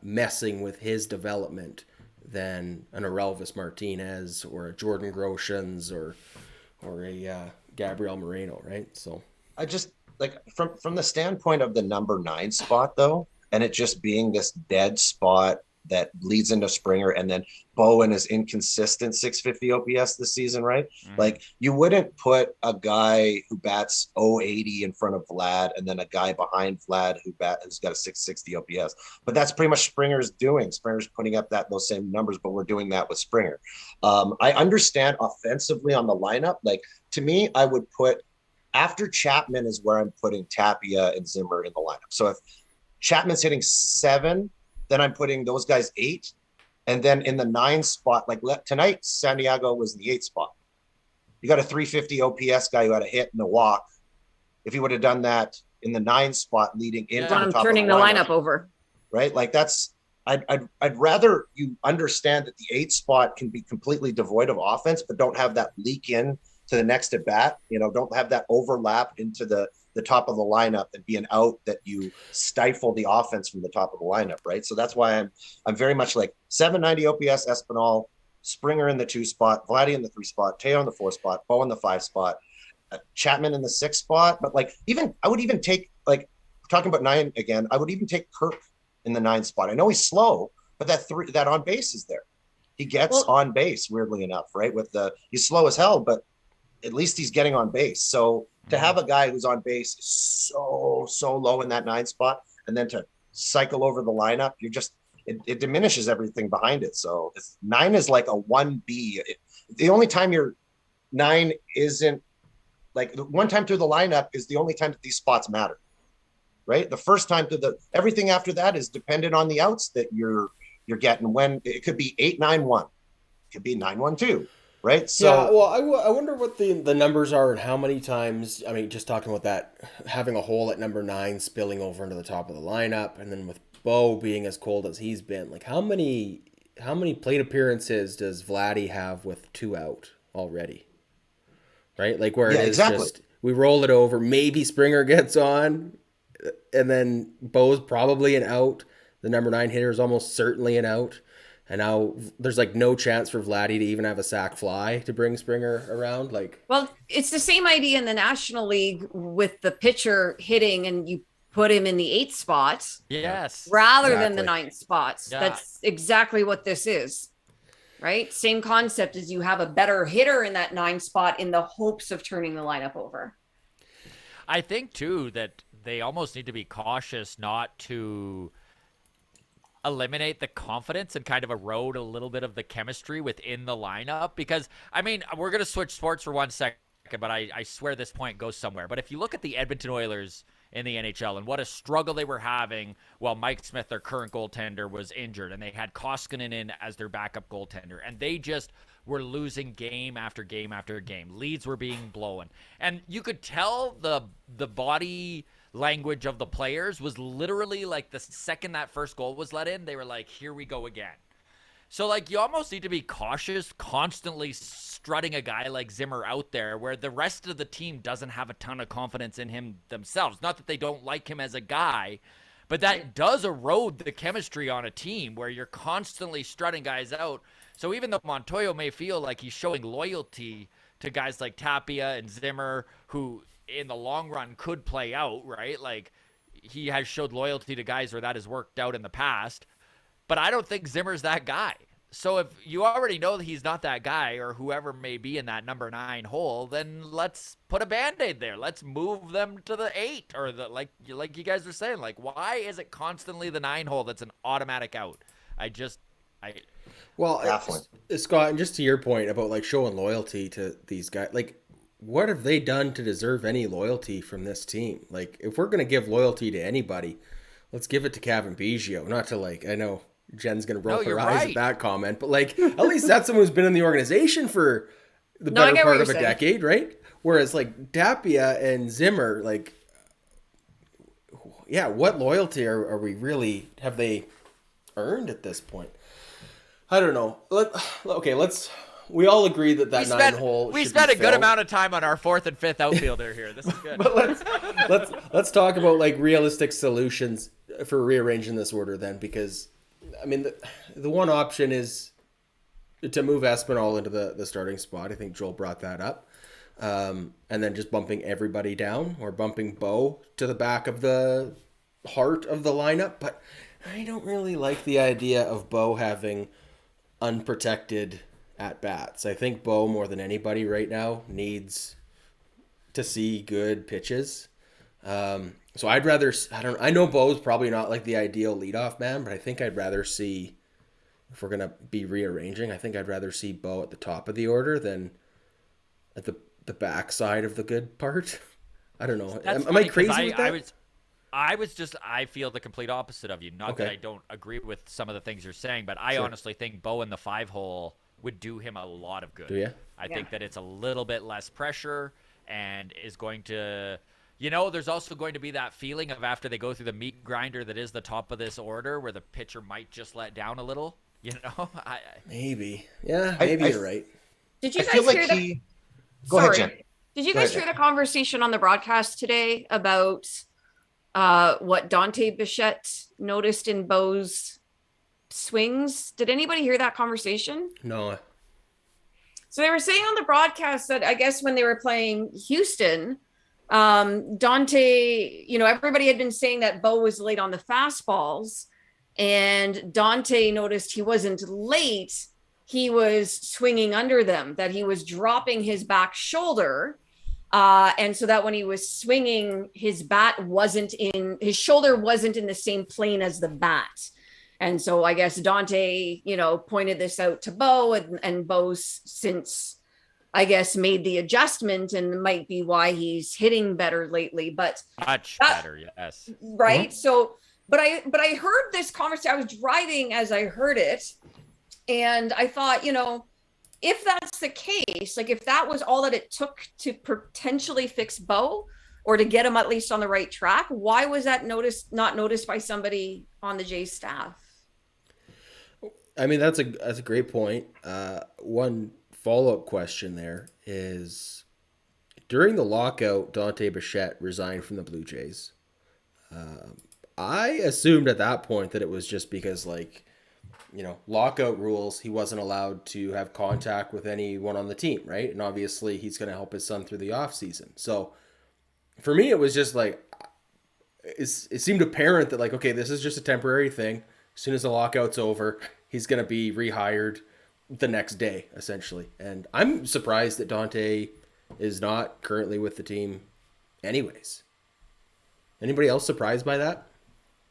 messing with his development than an Aurelvis Martinez or a Jordan Groshans or a Gabriel Moreno, right? So I just like from the standpoint of the number 9 spot though, and it just being this dead spot that leads into Springer, and then Bowen is inconsistent 650 OPS this season, right? Like you wouldn't put a guy who bats 080 in front of Vlad and then a guy behind Vlad who's got a 660 OPS. But that's pretty much Springer's doing. Springer's putting up those same numbers, but we're doing that with Springer. I understand offensively on the lineup. Like to me, I would put after Chapman is where I'm putting Tapia and Zimmer in the lineup. So if Chapman's hitting 7, then I'm putting those guys 8. And then in the 9 spot, like tonight, Santiago was in the 8 spot. You got a 350 OPS guy who had a hit and a walk. If he would have done that in the 9 spot leading into the top turning of the lineup over. Right? Like I'd rather you understand that the 8 spot can be completely devoid of offense, but don't have that leak in to the next at bat. Don't have that overlap into the top of the lineup and be an out that you stifle the offense from the top of the lineup, right? So that's why I'm very much like 790 OPS Espinal, Springer in the 2 spot, Vladdy in the 3 spot, Teo in the 4 spot, Bo in the 5 spot, Chapman in the 6 spot. But like I would even take, like talking about 9 again, I would even take Kirk in the 9 spot. I know he's slow, but that on base is there. He gets on base, weirdly enough, right? He's slow as hell, but at least he's getting on base. So to have a guy who's on base is so low in that 9 spot, and then to cycle over the lineup, it diminishes everything behind it. So 9 is like a 1B. The only time your 9 isn't like one time through the lineup is the only time that these spots matter, right? The first time everything after that is dependent on the outs that you're getting. When it could be 8-9-1, it could be 9-1-2. Right. So, yeah, well, I wonder what the numbers are and how many times. I mean, just talking about that, having a hole at number 9 spilling over into the top of the lineup, and then with Bo being as cold as he's been, like how many plate appearances does Vladdy have with 2 out already? Right, like where it is just we roll it over. Maybe Springer gets on, and then Bo's probably an out. The number 9 hitter is almost certainly an out. And now there's like no chance for Vladdy to even have a sac fly to bring Springer around. Well, it's the same idea in the National League with the pitcher hitting and you put him in the 8 spots. Yes. Rather than the 9 spots. Yeah. That's exactly what this is. Right? Same concept as you have a better hitter in that 9 spot in the hopes of turning the lineup over. I think too that they almost need to be cautious not to eliminate the confidence and kind of erode a little bit of the chemistry within the lineup, because I mean, we're going to switch sports for 1 second, but I swear this point goes somewhere. But if you look at the Edmonton Oilers in the NHL and what a struggle they were having while Mike Smith, their current goaltender, was injured, and they had Koskinen in as their backup goaltender, and they just were losing game after game after game. Leads were being blown, and you could tell the body language of the players was literally like the second that first goal was let in, they were like, here we go again. So like you almost need to be cautious, constantly strutting a guy like Zimmer out there where the rest of the team doesn't have a ton of confidence in him themselves. Not that they don't like him as a guy, but that does erode the chemistry on a team where you're constantly strutting guys out. So even though Montoyo may feel like he's showing loyalty to guys like Tapia and Zimmer, who in the long run could play out, right? Like he has showed loyalty to guys where that has worked out in the past, but I don't think Zimmer's that guy. So if you already know that he's not that guy, or whoever may be in that number 9 hole, then let's put a Band-Aid there. Let's move them to the 8, or the like you guys are saying. Like, why is it constantly the 9 hole that's an automatic out? I just, I Well, Baffling. Scott, and just to your point about like showing loyalty to these guys, like what have they done to deserve any loyalty from this team? Like if we're gonna give loyalty to anybody, let's give it to Kevin Biggio. Not to like, I know Jen's gonna roll No, her you're eyes at right. that comment, but like at least that's someone who's been in the organization for the No, I better get what part of you're a saying. decade, right? Whereas like Dapia and Zimmer, like, yeah, what loyalty are we really have they earned at this point? I don't know. Let's. We all agree that we nine spent hole. we should spent be a good filled. amount of time on our 4th and 5th outfielder here. This is good. But let's talk about like realistic solutions for rearranging this order then, because I mean the one option is to move Espinal into the starting spot. I think Joel brought that up, and then just bumping everybody down or bumping Bo to the back of the heart of the lineup. But I don't really like the idea of Bo having unprotected at bats. I think Bo more than anybody right now needs to see good pitches. So I'd rather, I know Bo's probably not like the ideal leadoff man, but I think I'd rather see, if we're going to be rearranging, I think I'd rather see Bo at the top of the order than at the back side of the good part. I don't know. That's Am I funny 'cause crazy with that? I feel the complete opposite of you. Not that Okay. I don't agree with some of the things you're saying, but I Sure. honestly think Bo in the 5-hole would do him a lot of good. Do ya? I Yeah. think that it's a little bit less pressure and is going to, there's also going to be that feeling of after they go through the meat grinder that is the top of this order where the pitcher might just let down a little. Maybe. Yeah, I- maybe I- you're right. Did you I guys feel like hear the he. Go ahead, Sorry. Jen. Did you Go guys ahead, hear Jen. the conversation on the broadcast today about what Dante Bichette noticed in Bo's swings? Did anybody hear that conversation? No. So they were saying on the broadcast that I guess when they were playing Houston, Dante, everybody had been saying that Bo was late on the fastballs, and Dante noticed he wasn't late. He was swinging under them, that he was dropping his back shoulder. And so that when he was swinging, his shoulder wasn't in the same plane as the bat. And so I guess Dante, pointed this out to Bo, and Bo's since, I guess, made the adjustment, and might be why he's hitting better lately. But Much better, yes. right. So, but I heard this conversation. I was driving as I heard it, and I thought, if that's the case, like if that was all that it took to potentially fix Bo or to get him at least on the right track, why was that not noticed by somebody on the Jays staff? I mean, that's a great point. One follow-up question there is, during the lockout, Dante Bichette resigned from the Blue Jays. I assumed at that point that it was just because, like, lockout rules, he wasn't allowed to have contact with anyone on the team, right? And obviously he's going to help his son through the off season. So for me, it was just like, it seemed apparent that like, okay, this is just a temporary thing. As soon as the lockout's over, he's going to be rehired the next day, essentially. And I'm surprised that Dante is not currently with the team anyways. Anybody else surprised by that?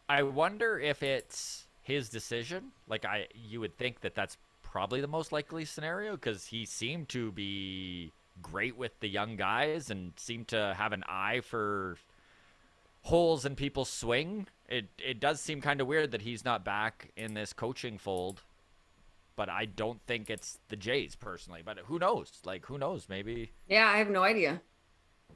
I wonder if it's his decision. Like you would think that that's probably the most likely scenario, because he seemed to be great with the young guys and seemed to have an eye for holes in people's swing. It does seem kind of weird that he's not back in this coaching fold, but I don't think it's the Jays personally. But who knows? Like, who knows? Maybe. Yeah, I have no idea.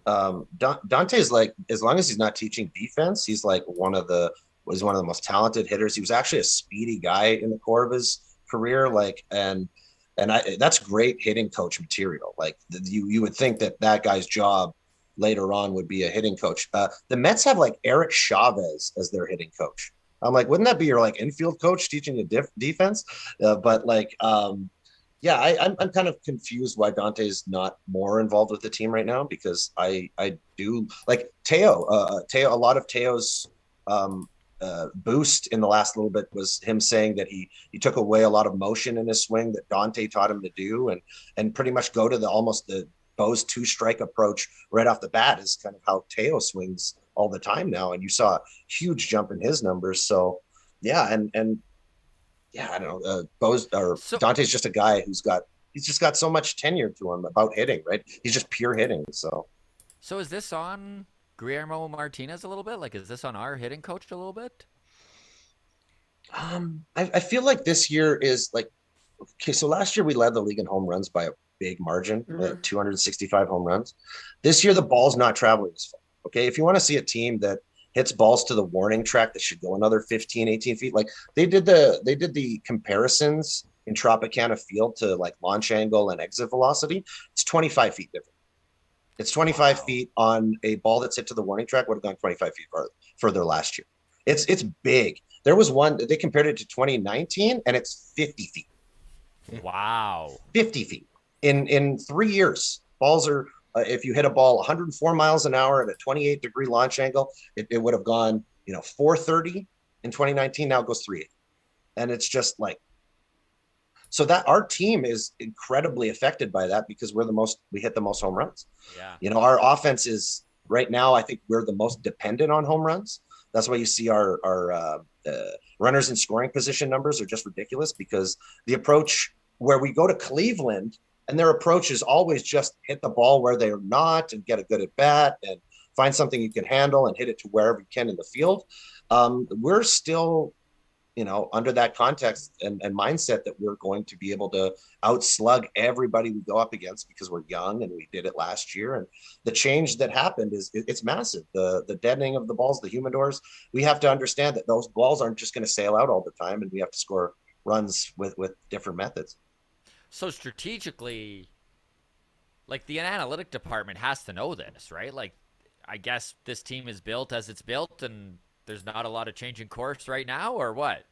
Dante's like, as long as he's not teaching defense, he's like one of the most talented hitters. He was actually a speedy guy in the core of his career. Like, and that's great hitting coach material. Like you would think that guy's job later on would be a hitting coach. The Mets have like Eric Chavez as their hitting coach. I'm like, wouldn't that be your like infield coach teaching a defense? Yeah, I'm kind of confused why Dante's not more involved with the team right now, because I do like Teo. A lot of Teo's boost in the last little bit was him saying that he took away a lot of motion in his swing that Dante taught him to do, and pretty much go to the Bo's 2-strike approach right off the bat is kind of how Teo swings all the time now, and you saw a huge jump in his numbers. So yeah, and yeah, I don't know. Bo's or So Dante's just a guy he's just got so much tenure to him about hitting, right? He's just pure hitting. So so is this on Guillermo Martinez a little bit? Like, is this on our hitting coach a little bit? I feel like this year is like okay. So last year we led the league in home runs by a big margin, Mhm. 265 home runs. This year the ball's not traveling as far. Okay, if you want to see a team that hits balls to the warning track that should go another 15, 18 feet, like they did the comparisons in Tropicana Field to like launch angle and exit velocity. It's 25 feet different. It's 25 Wow. feet on a ball that's hit to the warning track would have gone 25 feet further last year. It's big. There was one they compared it to 2019 and it's 50 feet. Wow. 50 feet in 3 years. Balls are if you hit a ball 104 miles an hour at a 28-degree launch angle, it would have gone 430 in 2019. Now it goes 380, and it's just like so that our team is incredibly affected by that because we hit the most home runs. Yeah. Our offense is right now. I think we're the most dependent on home runs. That's why you see our runners in scoring position numbers are just ridiculous because the approach where we go to Cleveland and their approach is always just hit the ball where they're not and get a good at bat and find something you can handle and hit it to wherever you can in the field. We're still under that context and mindset that we're going to be able to outslug everybody we go up against because we're young and we did it last year. And the change that happened is it's massive. The deadening of the balls, the humidors, we have to understand that those balls aren't just going to sail out all the time and we have to score runs with different methods. So strategically, like the analytic department has to know this, right? Like, I guess this team is built as it's built, and there's not a lot of changing course right now, or what?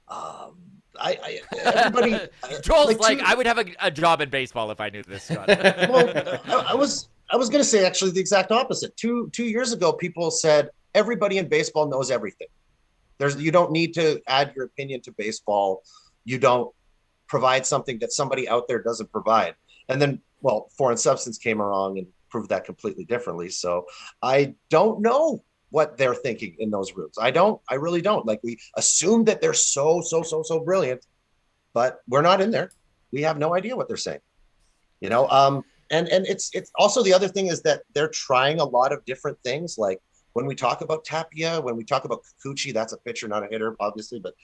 Um, everybody Joel's like like, two. I would have a job in baseball if I knew this, Scott. Well, I was going to say actually the exact opposite. Two years ago, people said everybody in baseball knows everything. You don't need to add your opinion to baseball. You don't provide something that somebody out there doesn't provide. And then, well, foreign substance came along and proved that completely differently. So I don't know what they're thinking in those rooms. I really don't. Like we assume that they're so brilliant, but we're not in there. We have no idea what they're saying. And it's also the other thing is that they're trying a lot of different things. Like when we talk about Tapia, when we talk about Kikuchi, that's a pitcher, not a hitter, obviously, but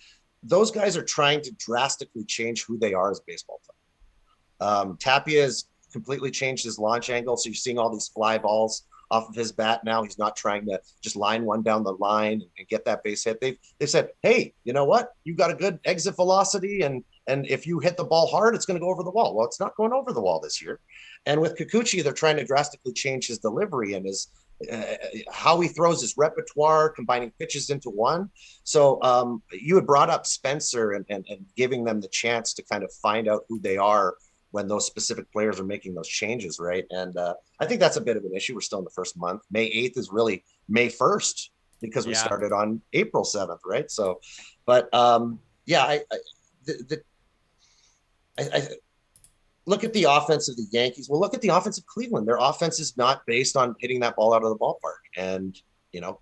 those guys are trying to drastically change who they are as baseball players. Tapia has completely changed his launch angle, so you're seeing all these fly balls off of his bat now. He's not trying to just line one down the line and get that base hit. They've said, hey, you know what? You've got a good exit velocity, and if you hit the ball hard, it's going to go over the wall. Well, it's not going over the wall this year. And with Kikuchi, they're trying to drastically change his delivery and his how he throws his repertoire, combining pitches into one. So you had brought up Spencer and giving them the chance to kind of find out who they are when those specific players are making those changes, right? And I think that's a bit of an issue. We're still in the first month. May 8th is really May 1st because we Yeah. started on April 7th, right? So, but yeah, I look at the offense of the Yankees. Well, look at the offense of Cleveland. Their offense is not based on hitting that ball out of the ballpark, and you know,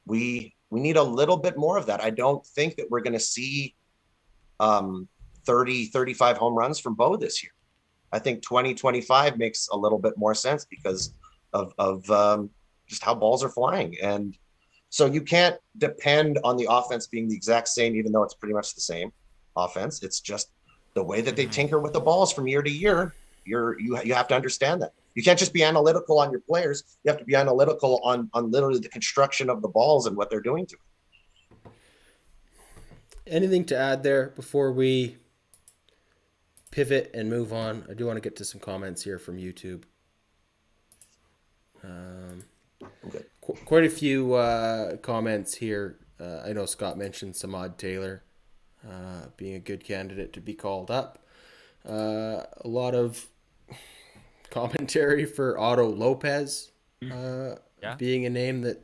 we need a little bit more of that. I don't think that we're going to see 30, 35 home runs from Bo this year. I think 2025 makes a little bit more sense because of just how balls are flying. And so you can't depend on the offense being the exact same, even though it's pretty much the same offense. It's just the way that they tinker with the balls from year to year. You have to understand that. You can't just be analytical on your players. You have to be analytical on literally the construction of the balls and what they're doing to it. Anything to add there before we pivot and move on? I do want to get to some comments here from YouTube. Okay. Quite a few comments here. I know Scott mentioned Samad Taylor being a good candidate to be called up. A lot of commentary for Otto Lopez Yeah. being a name that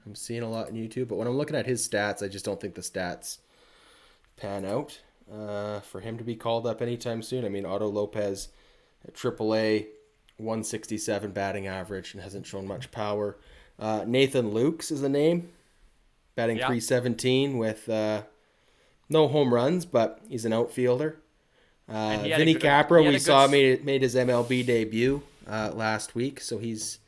I'm seeing a lot on YouTube. But when I'm looking at his stats, I just don't think the stats pan out for him to be called up anytime soon. I mean, Otto Lopez at AAA, 167 batting average and hasn't shown much power. Nathan Lukes is the name, batting Yeah. 317 with No home runs, but he's an outfielder. And he had Vinny he Capra, had a we good saw made his MLB debut last week, so he's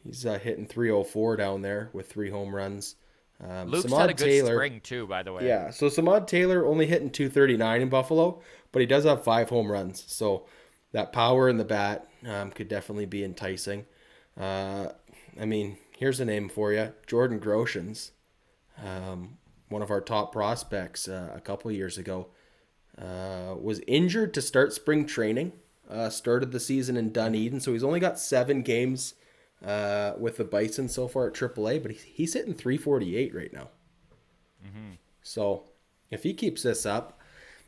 hitting 304 down there with 3 home runs. Luke's Samad had a good Taylor, spring too, by the way. yeah. So Samad Taylor only hitting 239 in Buffalo, but he does have 5 home runs. So that power in the bat could definitely be enticing. I mean, here's a name for you, Jordan Groshans, one of our top prospects a couple years ago. Was injured to start spring training. Started the season in Dunedin, so he's only got 7 games with the Bison so far at AAA, but he's hitting 348 right now. Mm-hmm. So if he keeps this up,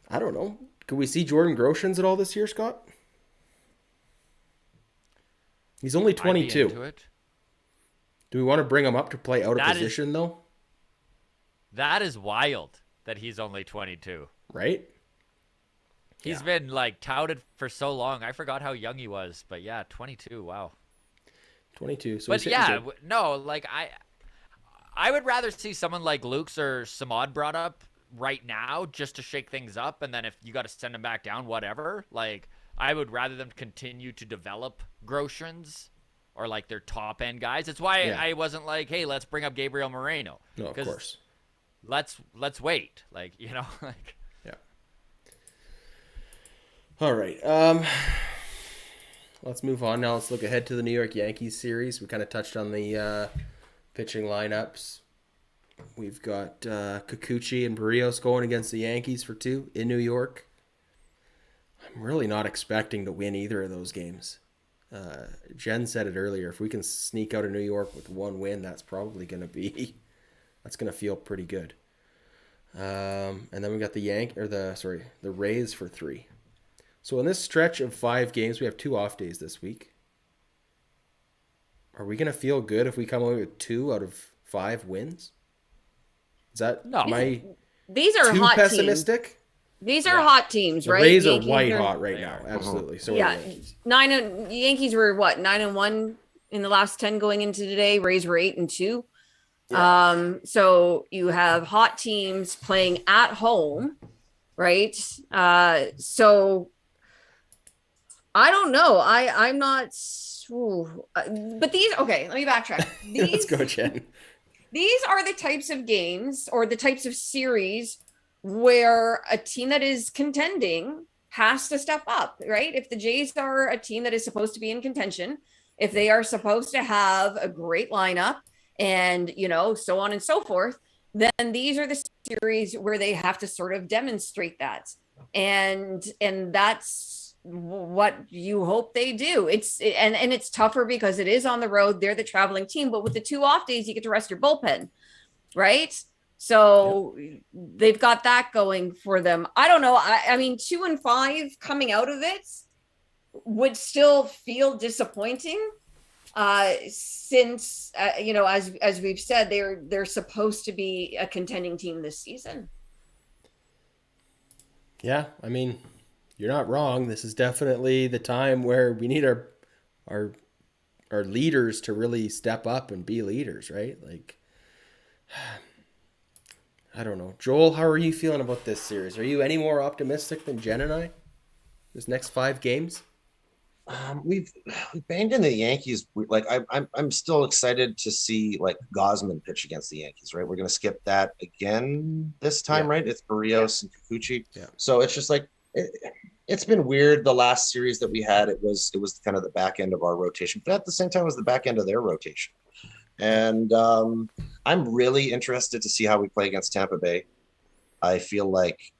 I don't know. Could we see Jordan Groshans at all this year, Scott? He's only I'd be 22. into it. Do we want to bring him up to play out of That position, though? That is wild that he's only 22. Right? He's been like touted for so long. I forgot how young he was, but yeah, 22. Wow. 22. So But he's yeah, hitting good. no, like I would rather see someone like Luke's or Samad brought up right now just to shake things up, and then if you got to send him back down, whatever. Like I would rather them continue to develop Groshans or like their top end guys. It's why I wasn't like, hey, let's bring up Gabriel Moreno. No, of course. Let's wait. Like, you know, like Yeah. All right. Let's move on now. Let's look ahead to the New York Yankees series. We kind of touched on the pitching lineups. We've got Kikuchi and Barrios going against the Yankees for 2 in New York. I'm really not expecting to win either of those games. Jen said it earlier. If we can sneak out of New York with 1 win, that's probably going to feel pretty good. And then we got the Rays for 3. So in this stretch of 5 games, we have 2 off days this week. Are we going to feel good if we come away with 2 out of 5 wins? Is that These are too hot pessimistic? teams. These are hot teams, The right? Rays are Yankees white hot right now. Absolutely. So yeah, are the Yankees. Yankees were what, 9-1 in the last 10 going into today. Rays were 8-2. Yeah. So you have hot teams playing at home, right? So I don't know. I'm not. But these. Okay, let me backtrack. Let's go, Jen. These are the types of games or the types of series where a team that is contending has to step up, right? If the Jays are a team that is supposed to be in contention, if they are supposed to have a great lineup and, you know, so on and so forth, then these are the series where they have to sort of demonstrate that. And that's what you hope they do. And it's tougher because it is on the road. They're the traveling team, but with the 2 off days, you get to rest your bullpen, right? So they've got that going for them. I don't know. I mean, 2-5 coming out of it would still feel disappointing. Since you know, as we've said, they're supposed to be a contending team this season. Yeah, I mean, you're not wrong. This is definitely the time where we need our leaders to really step up and be leaders, right? Like, I don't know. Joel, how are you feeling about this series? Are you any more optimistic than Jen and I? This next 5 games? We've banged in the Yankees. I'm still excited to see like Gosman pitch against the Yankees, right? We're going to skip that again this time, right? It's Barrios and Kikuchi. Yeah. So it's just like it's been weird. The last series that we had, it was kind of the back end of our rotation, but at the same time, it was the back end of their rotation. And I'm really interested to see how we play against Tampa Bay. I feel like,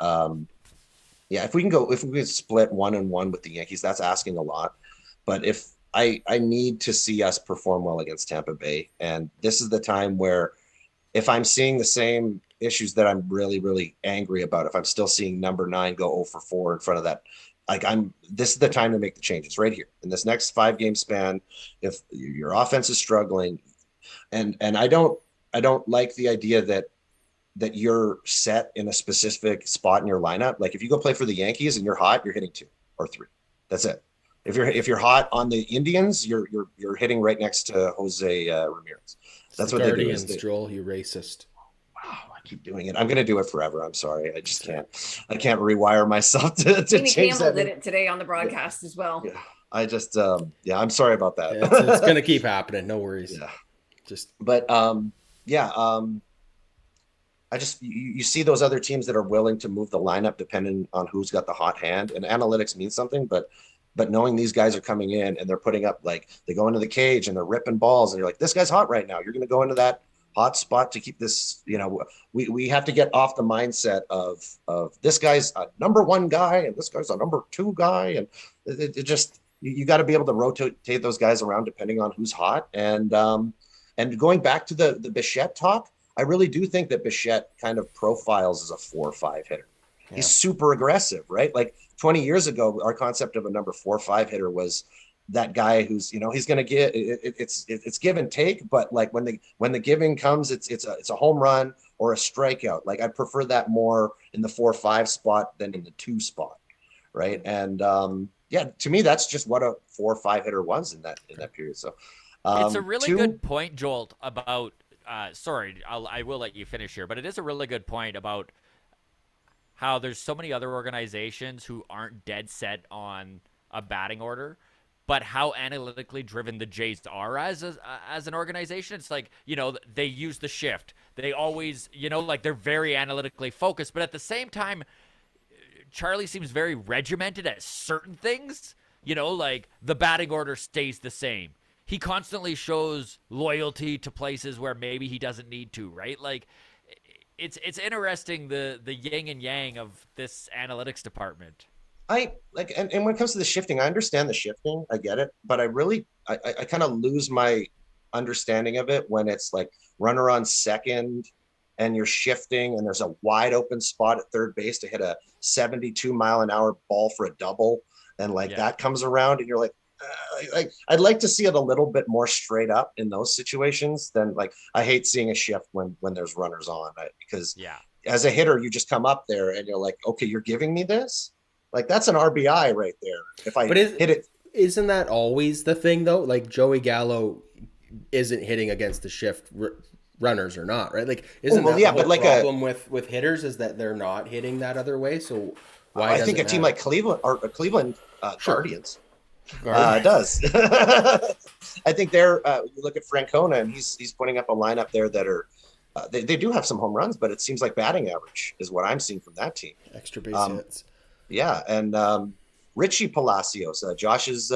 if we can split 1-1 with the Yankees, that's asking a lot. But if I need to see us perform well against Tampa Bay, and this is the time where if I'm seeing the same issues that I'm really, really angry about, if I'm still seeing number 9 go 0 for 4 in front of that, this is the time to make the changes right here in this next 5 game span. If your offense is struggling, and I don't like the idea that you're set in a specific spot in your lineup. Like if you go play for the Yankees and you're hot, you're hitting 2 or 3. That's it. If you're hot on the Indians, you're hitting right next to Jose Ramirez. That's what Guardians, they do. Joel, you racist. Wow, keep doing it. I'm going to do it forever. I'm sorry. I just can't. I can't rewire myself to Amy change Campbell that. did it today on the broadcast as well. Yeah. I just, I'm sorry about that. It's going to keep happening. No worries. Yeah. Just, But yeah, I just you see those other teams that are willing to move the lineup depending on who's got the hot hand, and analytics means something, but knowing these guys are coming in and they're putting up, like, they go into the cage and they're ripping balls and you're like, this guy's hot right now. You're going to go into that hot spot to keep this, we have to get off the mindset of this guy's a number one guy and this guy's a number two guy. And it just, you got to be able to rotate those guys around depending on who's hot. And going back to the Bichette talk, I really do think that Bichette kind of profiles as a 4-5 hitter. Yeah. He's super aggressive, right? Like 20 years ago, our concept of a number 4-5 hitter was that guy who's, he's going to get it's give and take, but like when the giving comes, it's a home run or a strikeout. Like I prefer that more in the 4-5 spot than in the 2 spot, right? And yeah, to me, that's just what a 4-5 hitter was in that period. So it's a really good point, Joel, about. Sorry, I will let you finish here, but it is a really good point about how there's so many other organizations who aren't dead set on a batting order, but how analytically driven the Jays are as an organization. It's like, they use the shift. They always, like they're very analytically focused, but at the same time, Charlie seems very regimented at certain things, like the batting order stays the same. He constantly shows loyalty to places where maybe he doesn't need to, right? Like, it's interesting the yin and yang of this analytics department. I like, and when it comes to the shifting, I understand the shifting, I get it, but I kind of lose my understanding of it when it's like runner on second and you're shifting and there's a wide open spot at third base to hit a 72-mile-an-hour ball for a double, and that comes around and you're like, I'd like to see it a little bit more straight up in those situations than I hate seeing a shift when there's runners on, because as a hitter, you just come up there and you're like, okay, you're giving me this? Like, that's an RBI right there. If I hit it. Isn't that always the thing though? Like Joey Gallo isn't hitting against the shift runners or not, right? Like, isn't the problem with hitters is that they're not hitting that other way? So why? I think a team like Cleveland or Cleveland Guardians. It does. I think you look at Francona and he's putting up a lineup there that are they do have some home runs, but it seems like batting average is what I'm seeing from that team. Extra base hits. Yeah, and Richie Palacios, Josh's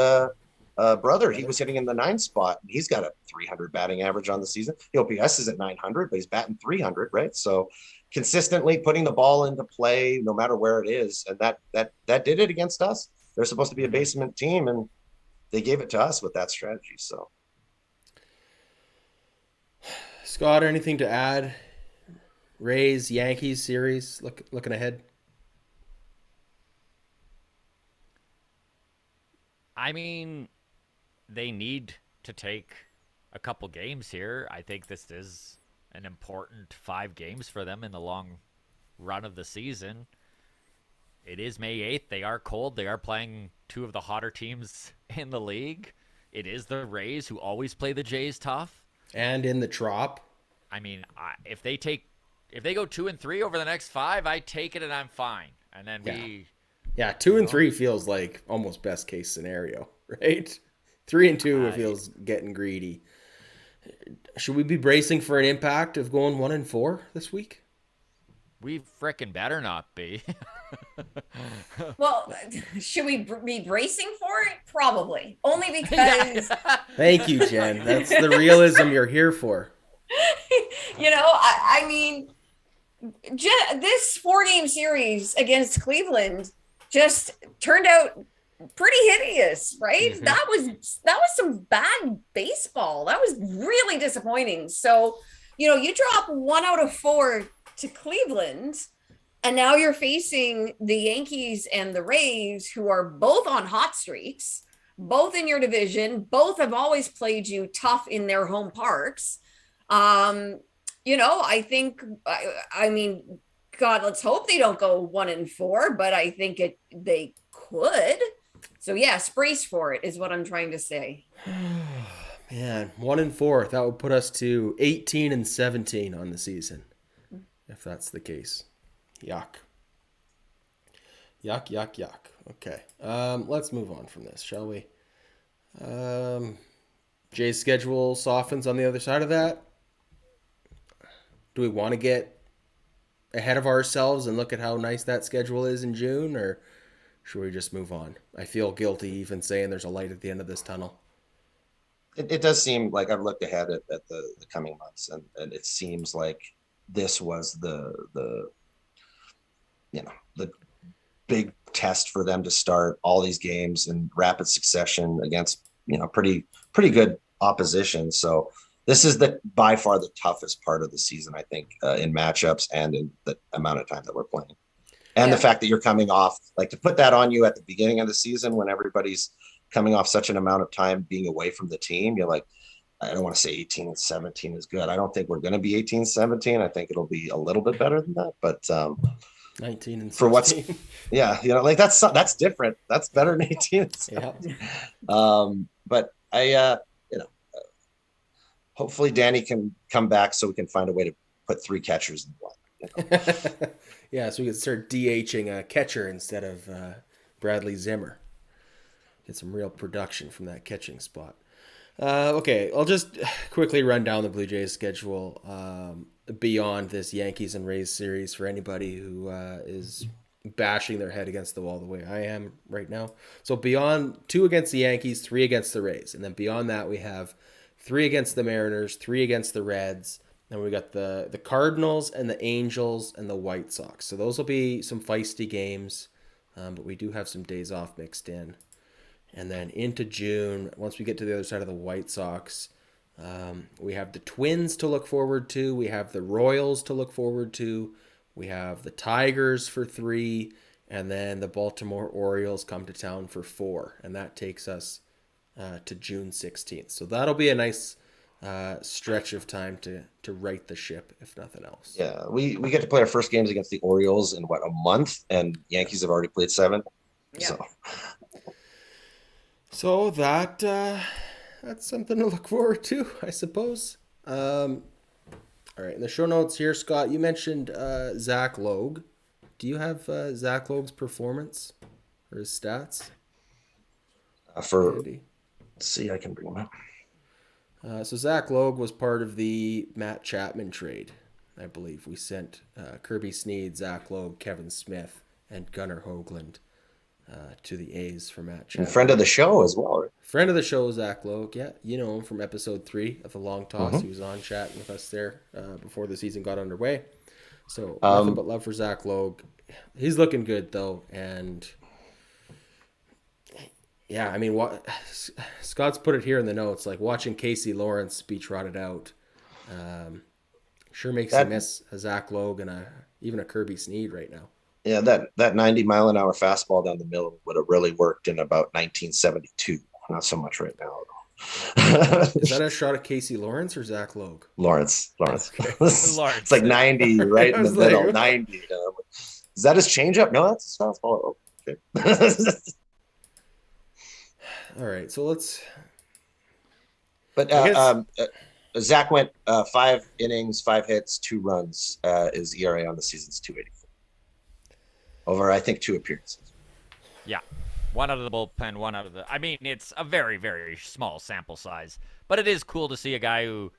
brother, he was hitting in the 9 spot. And he's got a 300 batting average on the season. The OPS is at 900, but he's batting 300, right? So consistently putting the ball into play, no matter where it is, and that did it against us. They're supposed to be a basement team, and they gave it to us with that strategy. So, Scott, anything to add? Rays, Yankees series, looking ahead. I mean, they need to take a couple games here. I think this is an important 5 games for them in the long run of the season. It is May 8th. They are cold. They are playing 2 of the hotter teams in the league. It is the Rays, who always play the Jays tough. And in the Trop. I mean, if they go 2-3 over the next 5, I take it and I'm fine. And then Yeah, 2 and 3 feels like almost best case scenario, right? 3 and 2 feels getting greedy. Should we be bracing for an impact of going 1 and 4 this week? We frickin' better not be. Well, should we be bracing for it? Probably. Only because... Thank you, Jen. That's the realism you're here for. I mean, this 4-game series against Cleveland just turned out pretty hideous, right? Mm-hmm. That was some bad baseball. That was really disappointing. So, you drop 1 out of 4 to Cleveland, and now you're facing the Yankees and the Rays, who are both on hot streaks, both in your division, both have always played you tough in their home parks. I think, I mean, God, let's hope they don't go 1 and 4, but I think they could. So yes, brace for it is what I'm trying to say. Man, 1 and 4, that would put us to 18 and 17 on the season. if that's the case. Yuck. Yuck, yuck, yuck. Okay. Let's move on from this, shall we? Jay's schedule softens on the other side of that. Do we want to get ahead of ourselves and look at how nice that schedule is in June, or should we just move on? I feel guilty even saying there's a light at the end of this tunnel. It does seem like I've looked ahead at the coming months, and it seems like this was the the big test for them to start all these games in rapid succession against pretty good opposition. So this is by far the toughest part of the season, I think, in matchups and in the amount of time that we're playing. And the fact that you're coming off, like, to put that on you at the beginning of the season when everybody's coming off such an amount of time being away from the team, you're like, I don't want to say 18-17 is good. I don't think we're going to be 18-17. I think it'll be a little bit better than that, but 19 and 16. For what's like that's different. That's better than 18. Yeah. But I hopefully Danny can come back so we can find a way to put 3 catchers in one. Yeah, so we could start DHing a catcher instead of Bradley Zimmer. Get some real production from that catching spot. Okay, I'll just quickly run down the Blue Jays schedule beyond this Yankees and Rays series for anybody who is bashing their head against the wall the way I am right now. So beyond 2 against the Yankees, 3 against the Rays. And then beyond that, we have 3 against the Mariners, 3 against the Reds. Then we got the Cardinals and the Angels and the White Sox. So those will be some feisty games, but we do have some days off mixed in. And then into June, once we get to the other side of the White Sox, we have the Twins to look forward to. We have the Royals to look forward to. We have the Tigers for 3. And then the Baltimore Orioles come to town for 4. And that takes us to June 16th. So that'll be a nice stretch of time to right the ship, if nothing else. Yeah, we get to play our first games against the Orioles in a month, and Yankees have already played 7. Yeah. So that's something to look forward to, I suppose. All right, in the show notes here, Scott, you mentioned Zach Logue. Do you have Zach Logue's performance or his stats? Let's see, I can bring him up. So Zach Logue was part of the Matt Chapman trade, I believe. We sent Kirby Snead, Zach Logue, Kevin Smith, and Gunnar Hoagland to the A's for Matt Chapman. And friend of the show as well, right? Friend of the show, Zach Logue. Yeah, you know him from episode 3 of the Long Toss. Mm-hmm. He was on chatting with us there before the season got underway. So nothing but love for Zach Logue. He's looking good though, and yeah, I mean, Scott's put it here in the notes. Like watching Casey Lawrence be trotted out, sure makes you miss a Zach Logue and even a Kirby Snead right now. Yeah, that 90 mile an hour fastball down the middle would have really worked in about 1972. Not so much right now. Is that a shot at Casey Lawrence or Zach Logue? Lawrence. Okay. Lawrence. It's like 90 right in the middle. Like, 90. Is that his changeup? No, that's his fastball. Oh, okay. All right, so let's. But Zach went 5 innings, 5 hits, 2 runs. His ERA on the season's 2.84. Over, I think, 2 appearances. Yeah. 1 out of the bullpen, 1 out of the... I mean, it's a very, very small sample size. But it is cool to see a guy who,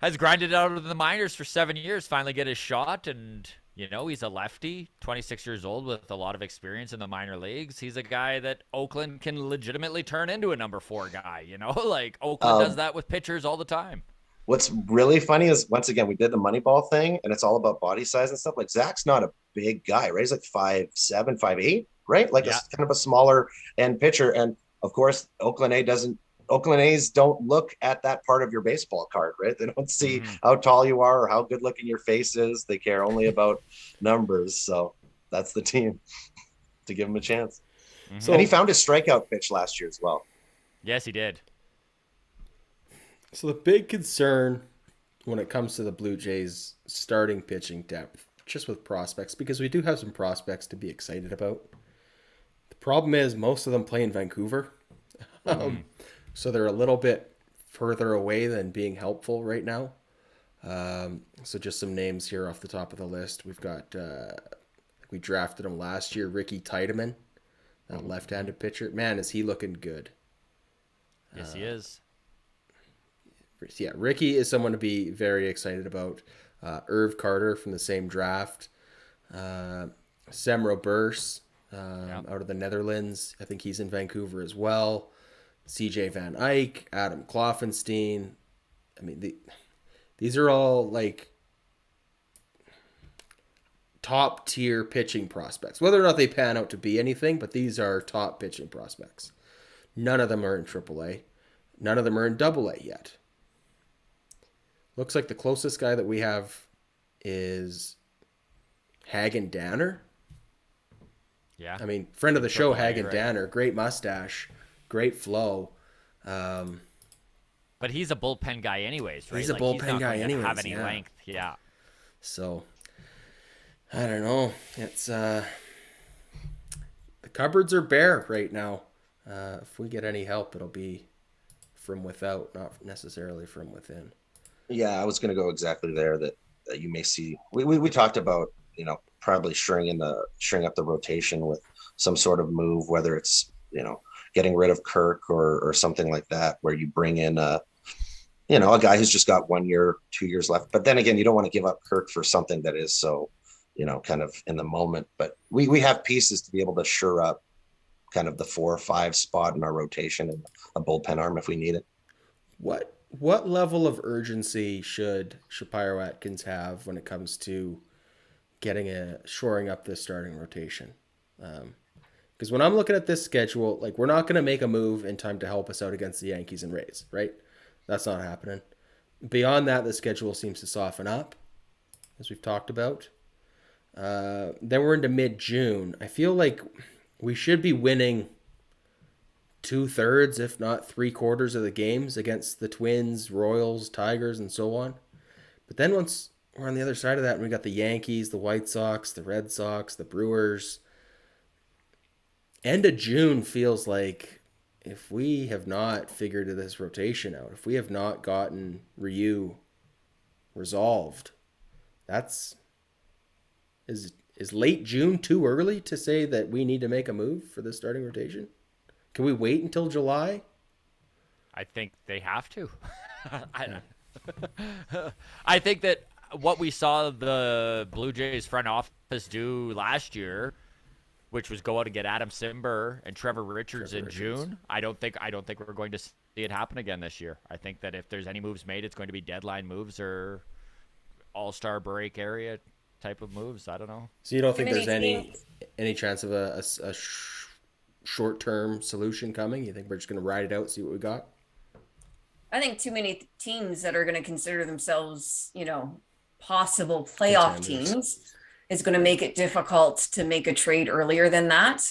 has grinded out of the minors for 7 years, finally get his shot. And, he's a lefty, 26 years old with a lot of experience in the minor leagues. He's a guy that Oakland can legitimately turn into a number 4 guy, Like, Oakland does that with pitchers all the time. What's really funny is, once again, we did the Moneyball thing, and it's all about body size and stuff. Like, Zach's not a big guy, right? He's like 5'7", 5'8", right? Like, yeah. A kind of a smaller end pitcher. And, of course, Oakland A's don't look at that part of your baseball card, right? They don't see how tall you are or how good looking your face is. They care only about numbers. So that's the team to give him a chance. So, and he found his strikeout pitch last year as well. Yes, he did. So the big concern when it comes to the Blue Jays starting pitching depth, just with prospects, because we do have some prospects to be excited about. The problem is most of them play in Vancouver. So they're a little bit further away than being helpful right now. So just some names here off the top of the list. We've got we drafted him last year, Ricky Tiedemann, that left-handed pitcher. Man, is he looking good? Yes, he is. Yeah, Ricky is someone to be very excited about. Irv Carter from the same draft. Semro Burs out of the Netherlands. I think he's in Vancouver as well. CJ Van Eyck, Adam Kloffenstein. I mean, these are all like top tier pitching prospects. Whether or not they pan out to be anything, but these are top pitching prospects. None of them are in AAA. None of them are in AA yet. Looks like the closest guy that we have is Hagen Danner. Yeah. I mean, friend of the show, AAA, Hagen right? Danner. Great mustache, great flow. But he's a bullpen guy anyways, right? He's a Like, bullpen not guy going to anyways, have any yeah. length. Yeah. So, I don't know. It's the cupboards are bare right now. If we get any help, it'll be from without, not necessarily from within. Yeah, I was going to go exactly there. That you may see. We talked about probably shring up the rotation with some sort of move, whether it's getting rid of Kirk or something like that, where you bring in a guy who's just got 1 year, 2 years left. But then again, you don't want to give up Kirk for something that is so kind of in the moment. But we have pieces to be able to shore up kind of the 4 or 5 spot in our rotation and a bullpen arm if we need it. What level of urgency should Shapiro Atkins have when it comes to shoring up this starting rotation? Because when I'm looking at this schedule, like, we're not going to make a move in time to help us out against the Yankees and Rays, right? That's not happening. Beyond that, the schedule seems to soften up, as we've talked about. Then we're into mid-June. I feel like we should be winning 2/3, if not 3/4 of the games against the Twins, Royals, Tigers, and so on. But then once we're on the other side of that, and we got the Yankees, the White Sox, the Red Sox, the Brewers. End of June feels like, if we have not figured this rotation out, if we have not gotten Ryu resolved, is late June too early to say that we need to make a move for the starting rotation? Can we wait until July? I think they have to. I think that what we saw the Blue Jays front office do last year, which was go out and get Adam Simber and Trevor Richards in June, I don't think we're going to see it happen again this year. I think that if there's any moves made, it's going to be deadline moves or all-star break area type of moves. I don't know. So you don't think there's any chance of a short-term solution coming? You think we're just going to ride it out, see what we got? I think too many teams that are going to consider themselves, possible playoff Contenders. teams is going to make it difficult to make a trade earlier than that.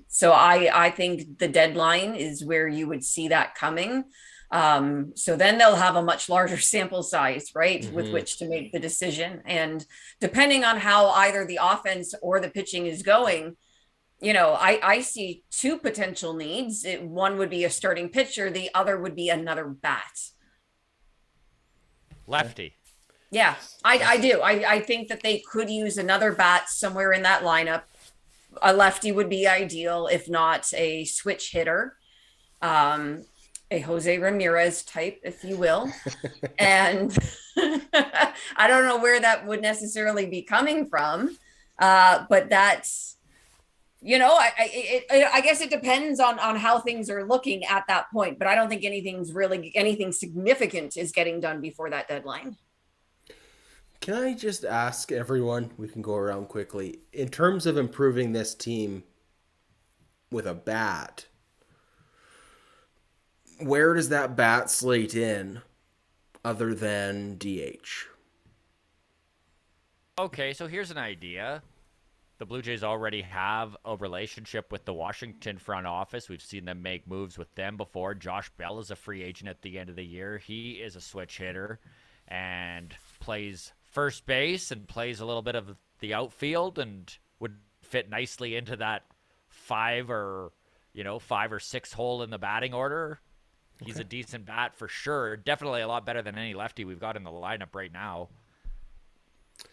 So I think the deadline is where you would see that coming. So then they'll have a much larger sample size, right, with which to make the decision. And depending on how either the offense or the pitching is going, I see 2 potential needs. One would be a starting pitcher. The other would be another bat. Lefty. Yeah, I do. I think that they could use another bat somewhere in that lineup. A lefty would be ideal, if not a switch hitter, a Jose Ramirez type, if you will. And I don't know where that would necessarily be coming from, but that's, I guess it depends on how things are looking at that point. But I don't think anything significant is getting done before that deadline. Can I just ask everyone, we can go around quickly, in terms of improving this team with a bat, where does that bat slate in other than DH? Okay, so here's an idea. The Blue Jays already have a relationship with the Washington front office. We've seen them make moves with them before. Josh Bell is a free agent at the end of the year. He is a switch hitter and plays first base and plays a little bit of the outfield and would fit nicely into that 5 or 6 hole in the batting order. He's a decent bat for sure. Definitely a lot better than any lefty we've got in the lineup right now.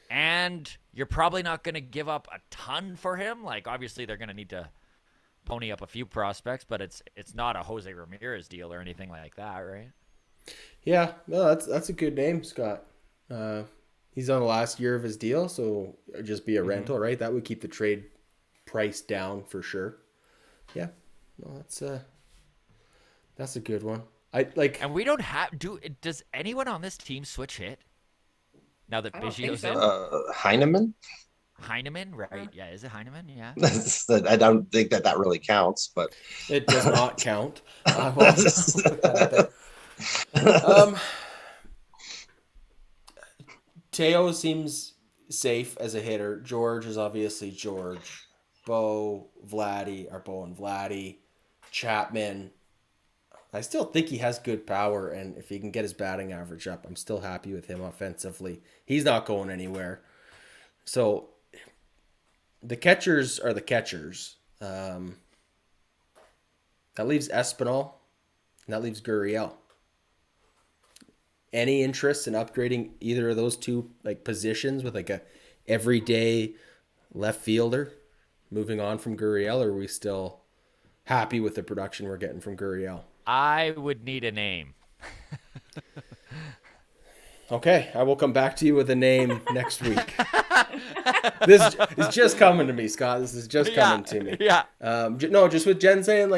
And you're probably not going to give up a ton for him. Like, obviously, they're going to need to pony up a few prospects, but it's not a Jose Ramirez deal or anything like that, right? Yeah, no, that's a good name, Scott. He's on the last year of his deal, so it'd just be a rental, right? That would keep the trade price down for sure. Yeah, no, that's a good one. And we don't have does anyone on this team switch hit? Now that I don't think Biggio's so. in? Heineman. Heineman, right? Yeah, is it Heineman? Yeah. I don't think that really counts, but it does not count. Well, put that out there. Teo seems safe as a hitter. George is obviously George. Bo and Vladdy. Chapman. I still think he has good power, and if he can get his batting average up, I'm still happy with him offensively. He's not going anywhere. So the catchers are the catchers. That leaves Espinal, and that leaves Gurriel. Any interest in upgrading either of those two positions with a everyday left fielder moving on from Gurriel, or are we still happy with the production we're getting from Gurriel? I would need a name. Okay, I will come back to you with a name next week. This is just coming to me, Scott. This is just coming to me. Yeah. No, just with Jen saying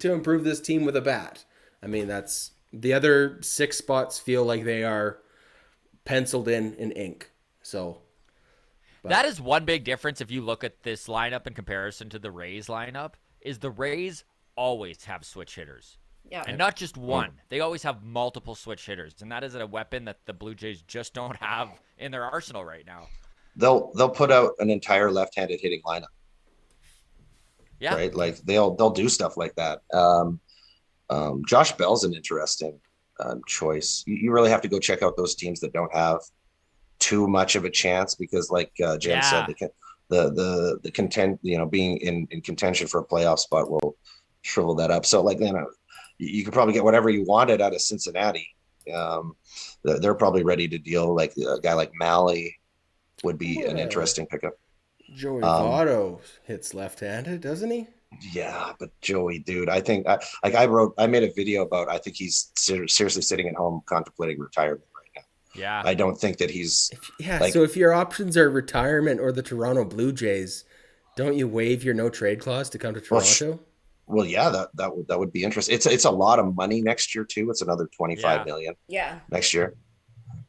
to improve this team with a bat. I mean, that's the other 6 spots feel like they are penciled in ink. So that is one big difference if you look at this lineup in comparison to the Rays lineup, is the Rays always have switch hitters. Yeah. And not just one. They always have multiple switch hitters. And that is a weapon that the Blue Jays just don't have in their arsenal right now. They'll put out an entire left-handed hitting lineup. Yeah. Right? Like they'll do stuff like that. Josh Bell's an interesting choice. You really have to go check out those teams that don't have too much of a chance, because like Jen said, the content, being in contention for a playoff spot will shrivel that up. So you could probably get whatever you wanted out of Cincinnati. They're probably ready to deal. Like a guy like Malley would be an interesting pickup. Joey Votto hits left-handed, doesn't he? Yeah, but Joey, dude, I think I made a video about, I think he's seriously sitting at home contemplating retirement right now. Yeah. I don't think that he's so if your options are retirement or the Toronto Blue Jays, don't you waive your no trade clause to come to Toronto? Well, yeah, that would be interesting. It's a lot of money next year too. It's another 25 million. Yeah. Next year.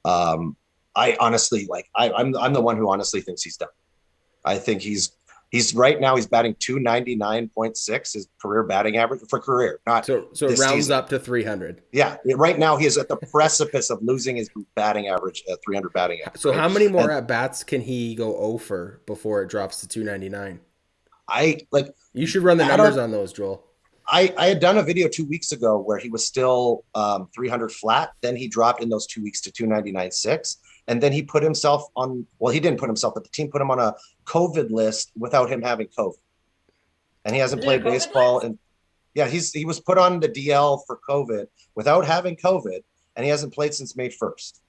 I honestly I'm the one who honestly thinks he's done. I think he's right now he's batting 299.6, his career batting average for career. Not so it rounds up to 300. Yeah, right now he is at the precipice of losing his batting average at 300 batting average. So how many more at bats can he go 0 for before it drops to 299? You should run the numbers on those, Joel. I had done a video 2 weeks ago where he was still 300 flat. Then he dropped in those 2 weeks to 299.6. And then he put himself on, well, he didn't put himself, but the team put him on a COVID list without him having COVID. And he hasn't played baseball. And yeah, he was put on the DL for COVID without having COVID. And he hasn't played since May 1st.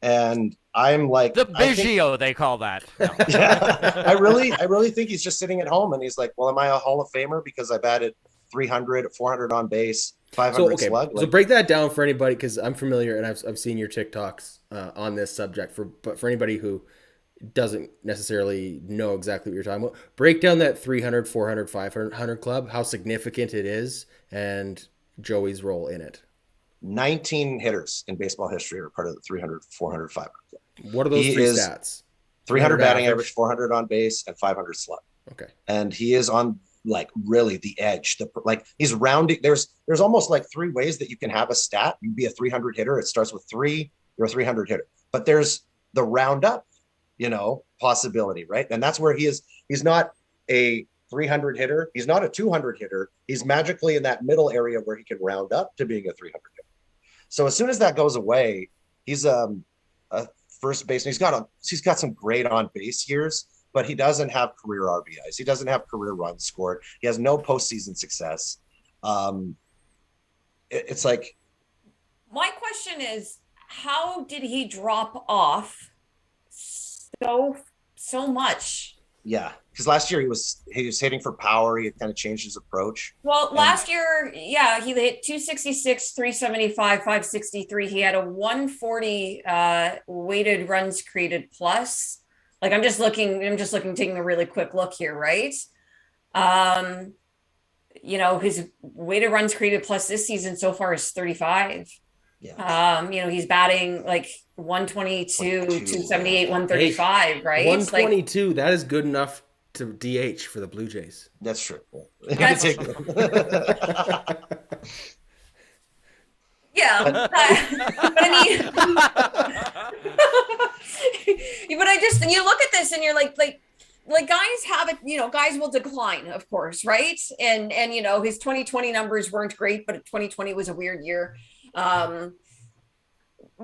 And I'm like, the Biggio, they call that. No. Yeah, I really think he's just sitting at home and he's like, well, am I a Hall of Famer because I batted 300, 400 on base, 500 slug? So break that down for anybody, because I'm familiar and I've seen your TikToks on this subject. But for anybody who doesn't necessarily know exactly what you're talking about, break down that 300, 400, 500 club, how significant it is, and Joey's role in it. 19 hitters in baseball history are part of the 300, 400, 500 club. What are those three stats? 300 batting average, 400 on base, and 500 slug. Okay. And he is on really the edge. He's rounding. There's almost like 3 ways that you can have a stat. You'd be a 300 hitter. It starts with 3. You're a 300 hitter. But there's the round up, possibility, right? And that's where he is. He's not a 300 hitter. He's not a 200 hitter. He's magically in that middle area where he can round up to being a 300 hitter. So as soon as that goes away, he's a first baseman. He's got some great on base years, but he doesn't have career RBIs. He doesn't have career runs scored. He has no postseason success. it's like, My question is, how did he drop off so much? yeah, because last year he was hitting for power. He had kind of changed his approach. Well, And last year, yeah, he hit 266, 375, 563. He had a 140 weighted runs created plus. Like I'm just looking, taking a really quick look here, right? You know, his weighted runs created plus this season so far is 35. yeah, You know, he's batting like 122, 278, 135, right? 122. That is good enough to DH for the Blue Jays. that's true. That's- Yeah, but I mean, but I just, you look at this and you're like guys have it, you know, guys will decline, of course, right? And you know, his 2020 numbers weren't great, but 2020 was a weird year.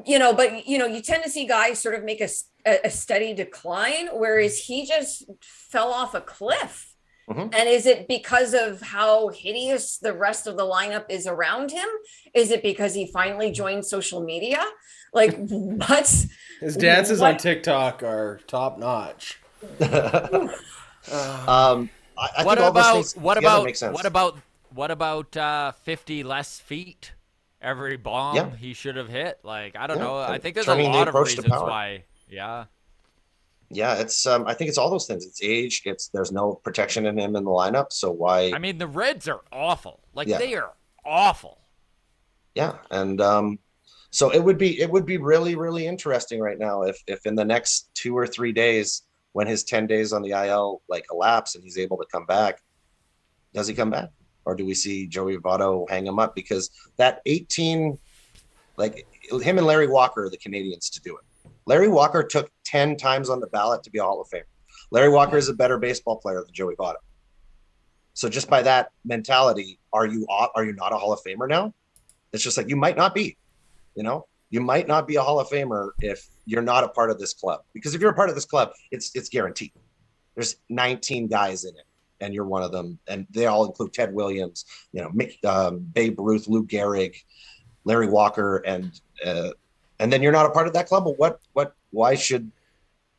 You know, but you know, you tend to see guys sort of make a steady decline, whereas he just fell off a cliff. Mhm. And is it because of how hideous the rest of the lineup is around him? Is it because he finally joined social media? Like, what? His dances on TikTok are top notch. I What think all those about things what together about make sense. what about 50 less feet? Every bomb Yeah. he should have hit. Like I don't Yeah, know. I and think there's a turning the lot of approach to reasons power. why. Yeah. Yeah, it's I think it's all those things. It's age. There's no protection in him in the lineup. So why? I mean, the Reds are awful. Like Yeah. they are awful. Yeah, and so it would be really really interesting right now if in the next 2 or 3 days when his 10 days on the IL like elapse and he's able to come back, does he come back or do we see Joey Votto hang him up because that 18 like him and Larry Walker are the Canadians to do it. Larry Walker took 10 times on the ballot to be a Hall of Famer. Larry Walker is a better baseball player than Joey Votto. So just by that mentality, are you not a Hall of Famer now? It's just like you might not be, you know, you might not be a Hall of Famer if you're not a part of this club. Because if you're a part of this club, it's guaranteed. There's 19 guys in it, and you're one of them, and they all include Ted Williams, you know, Babe Ruth, Lou Gehrig, Larry Walker, and then you're not a part of that club. Well, why should?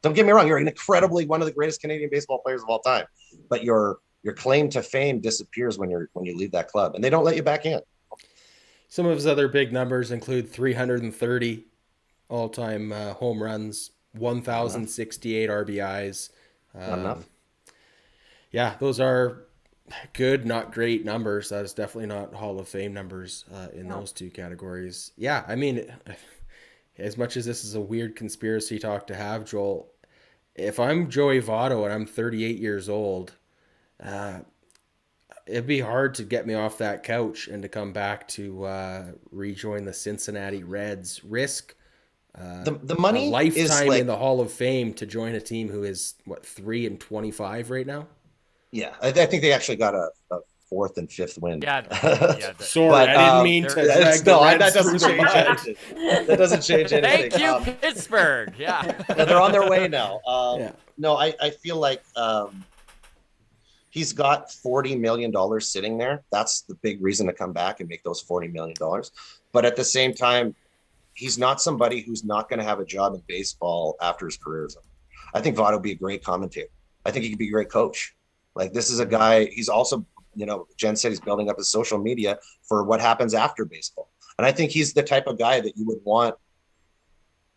Don't get me wrong, you're incredibly one of the greatest Canadian baseball players of all time, but your claim to fame disappears when you leave that club, and they don't let you back in. Some of his other big numbers include 330 all-time home runs, 1,068 RBIs. Not enough. Yeah, those are good, not great numbers. That is definitely not Hall of Fame numbers in those two categories. Yeah, I mean, as much as this is a weird conspiracy talk to have, Joel, if I'm Joey Votto and I'm 38 years old, it'd be hard to get me off that couch and to come back to rejoin the Cincinnati Reds. Risk The money a lifetime is like, in the Hall of Fame to join a team who is, 3-25 right now? yeah, I think they actually got a 4th and 5th win. Yeah. Sorry, But, I didn't mean to drag the Reds that doesn't through the change mud. anything. That doesn't change anything. Thank you, Pittsburgh. Yeah. Yeah, they're on their way now. Yeah. No, I feel like he's got $40 million sitting there. That's the big reason to come back and make those $40 million. But at the same time, he's not somebody who's not going to have a job in baseball after his career is over. I think Votto would be a great commentator. I think he could be a great coach. Like, this is a guy, he's also, you know, Jen said he's building up his social media for what happens after baseball. And I think he's the type of guy that you would want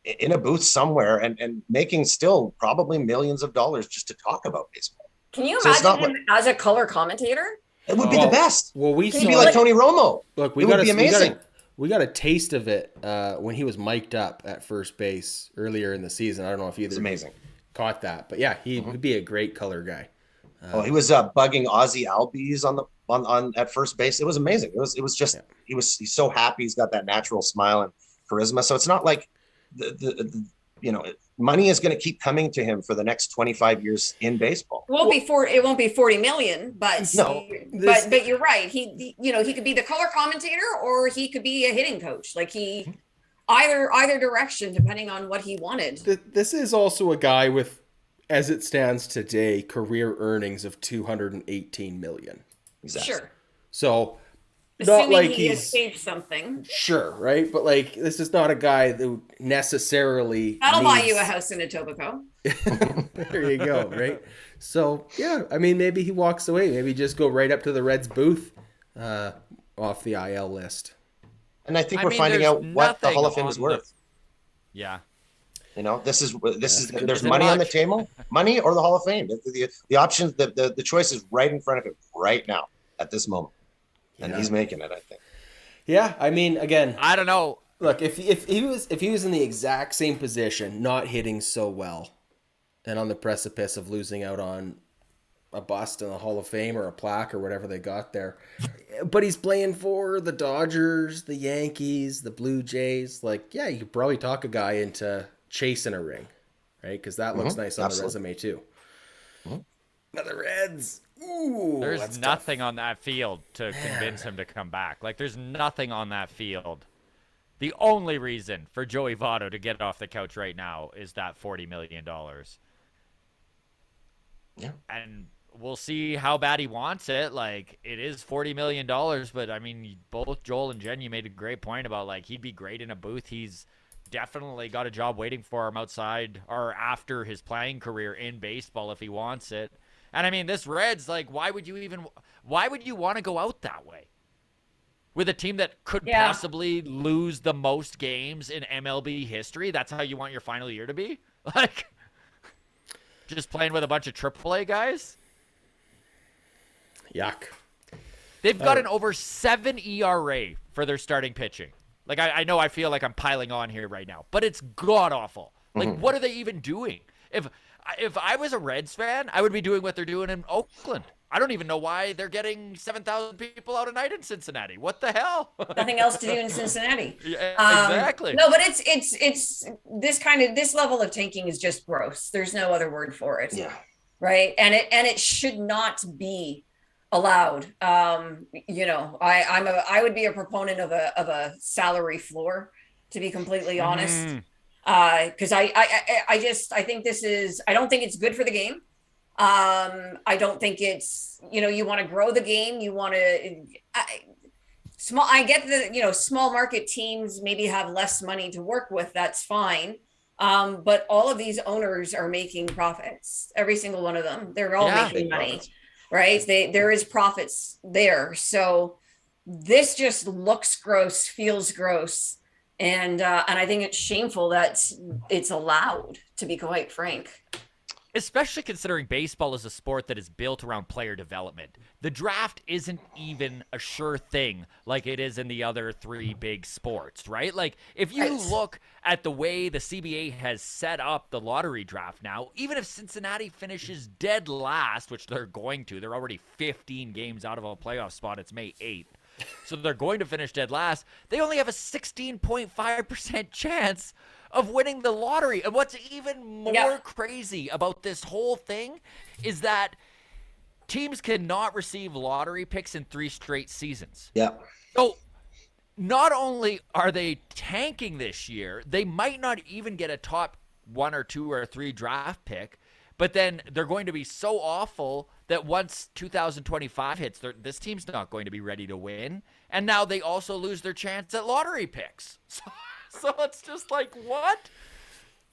in a booth somewhere and making still probably millions of dollars just to talk about baseball. Can you So it's imagine not him as a color commentator? It would be the best. Well, we Can He'd saw be you like like- Tony Romo. Look, It would be amazing. We got a taste of it when he was mic'd up at first base earlier in the season. I don't know if It's either amazing. caught that, but yeah, he would be a great color guy. Oh, he was bugging Ozzy Albies on at first base. It was amazing. It was just he's so happy. He's got that natural smile and charisma. So it's not like the you know, money is going to keep coming to him for the next 25 years in baseball. It won't be 40 million, but No. but you're right. He you know, he could be the color commentator or he could be a hitting coach. Like either direction, depending on what he wanted. This is also a guy with, as it stands today, career earnings of $218 million. Exactly. Sure. So Assuming like he he's escaped something. sure, right? But like this is not a guy who necessarily That'll buy you a needs- house in Etobicoke. There you go, right? So yeah, I mean, maybe he walks away. Maybe just go right up to the Reds booth, off the IL list. And I think I we're mean, finding there's out what the nothing Hall of Fame is on worth. Yeah. You know, this is That's good. there's Is it money on the much? table, money or the Hall of Fame. The options, the choice is right in front of him right now at this moment, and Yeah. he's making it. I think. Yeah, I mean, again, I don't know. look, if he was in the exact same position, not hitting so well, and on the precipice of losing out on a bust in the Hall of Fame or a plaque or whatever they got there, but he's playing for the Dodgers, the Yankees, the Blue Jays. Like, yeah, you could probably talk a guy into chasing a ring, right? Because that looks nice on Absolutely. the resume too. But the Reds, ooh, There's that's nothing tough. on that field to convince him to come back. Like, there's nothing on that field. The only reason for Joey Votto to get off the couch right now is that $40 million. Yeah. And we'll see how bad he wants it. Like, it is $40 million, but I mean, both Joel and Jen, you made a great point about, like, he'd be great in a booth. He's definitely got a job waiting for him outside or after his playing career in baseball if he wants it. And I mean, this Reds, like, why would you want to go out that way? With a team that could possibly lose the most games in MLB history? That's how you want your final year to be? Like, just playing with a bunch of AAA guys? Yuck. They've got an over 7 ERA for their starting pitching. Like, I know I feel like I'm piling on here right now, but it's god-awful. Like, what are they even doing? If I was a Reds fan, I would be doing what they're doing in Oakland. I don't even know why they're getting 7,000 people out a night in Cincinnati. What the hell? Nothing else to do in Cincinnati. Yeah, exactly. No, but it's this level of tanking is just gross. There's no other word for it. Yeah. Right. And it should not be allowed. I would be a proponent of a salary floor, to be completely honest. Because I think I don't think it's good for the game. I don't think it's, you want to grow the game. You want to, I get the, small market teams maybe have less money to work with. That's fine. But all of these owners are making profits. Every single one of them. They're all making money, profits. Right? There is profits there. So this just looks gross, feels gross. And I think it's shameful that it's allowed, to be quite frank. Especially considering baseball is a sport that is built around player development. The draft isn't even a sure thing like it is in the other three big sports, right? Like, if you look at the way the CBA has set up the lottery draft now, even if Cincinnati finishes dead last, which they're going to, they're already 15 games out of a playoff spot. It's May 8th. So they're going to finish dead last. They only have a 16.5% chance of winning the lottery. And what's even more crazy about this whole thing is that teams cannot receive lottery picks in 3 straight seasons. Yeah. So not only are they tanking this year, they might not even get a top 1 or 2 or 3 draft pick, but then they're going to be so awful that once 2025 hits, this team's not going to be ready to win. And now they also lose their chance at lottery picks. So it's just like, what?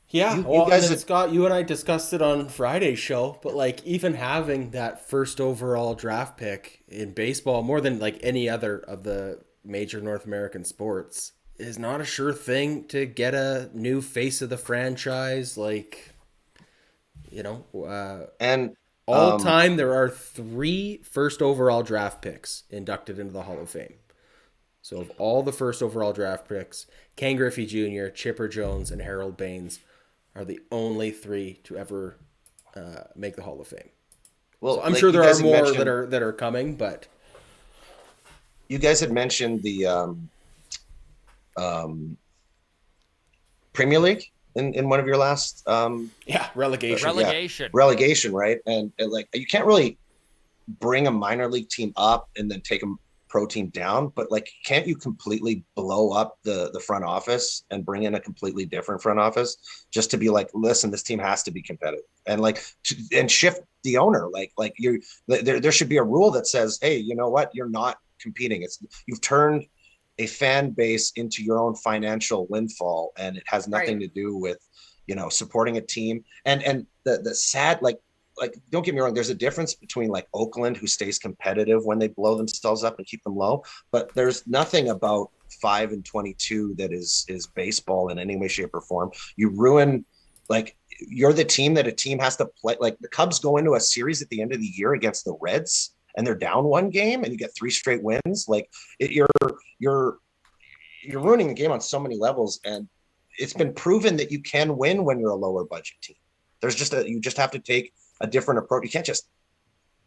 Yeah, you guys Scott, you and I discussed it on Friday's show, but like even having that first overall draft pick in baseball, more than like any other of the major North American sports, is not a sure thing to get a new face of the franchise. Like, And all time there are 3 first overall draft picks inducted into the Hall of Fame. So of all the first overall draft picks, Ken Griffey Jr., Chipper Jones, and Harold Baines are the only 3 to ever make the Hall of Fame. well, So I'm like sure you there are guys had more mentioned- that are coming, but You guys had mentioned the Premier League in one of your last relegation. Relegation. right? And like you can't really bring a minor league team up and then take a pro team down, but like can't you completely blow up the front office and bring in a completely different front office just to be like, listen, this team has to be competitive, and like and shift the owner, like there should be a rule that says, hey, you know what, you're not competing. You've turned a fan base into your own financial windfall, and it has nothing to do with, supporting a team. And the sad, like don't get me wrong, there's a difference between like Oakland, who stays competitive when they blow themselves up and keep them low, but there's nothing about 5-22 that is baseball in any way, shape, or form. You ruin, like, you're the team that a team has to play. Like the Cubs go into a series at the end of the year against the Reds and they're down one game and you get 3 straight wins. Like you're ruining the game on so many levels. And it's been proven that you can win when you're a lower budget team. You just have to take a different approach. You can't just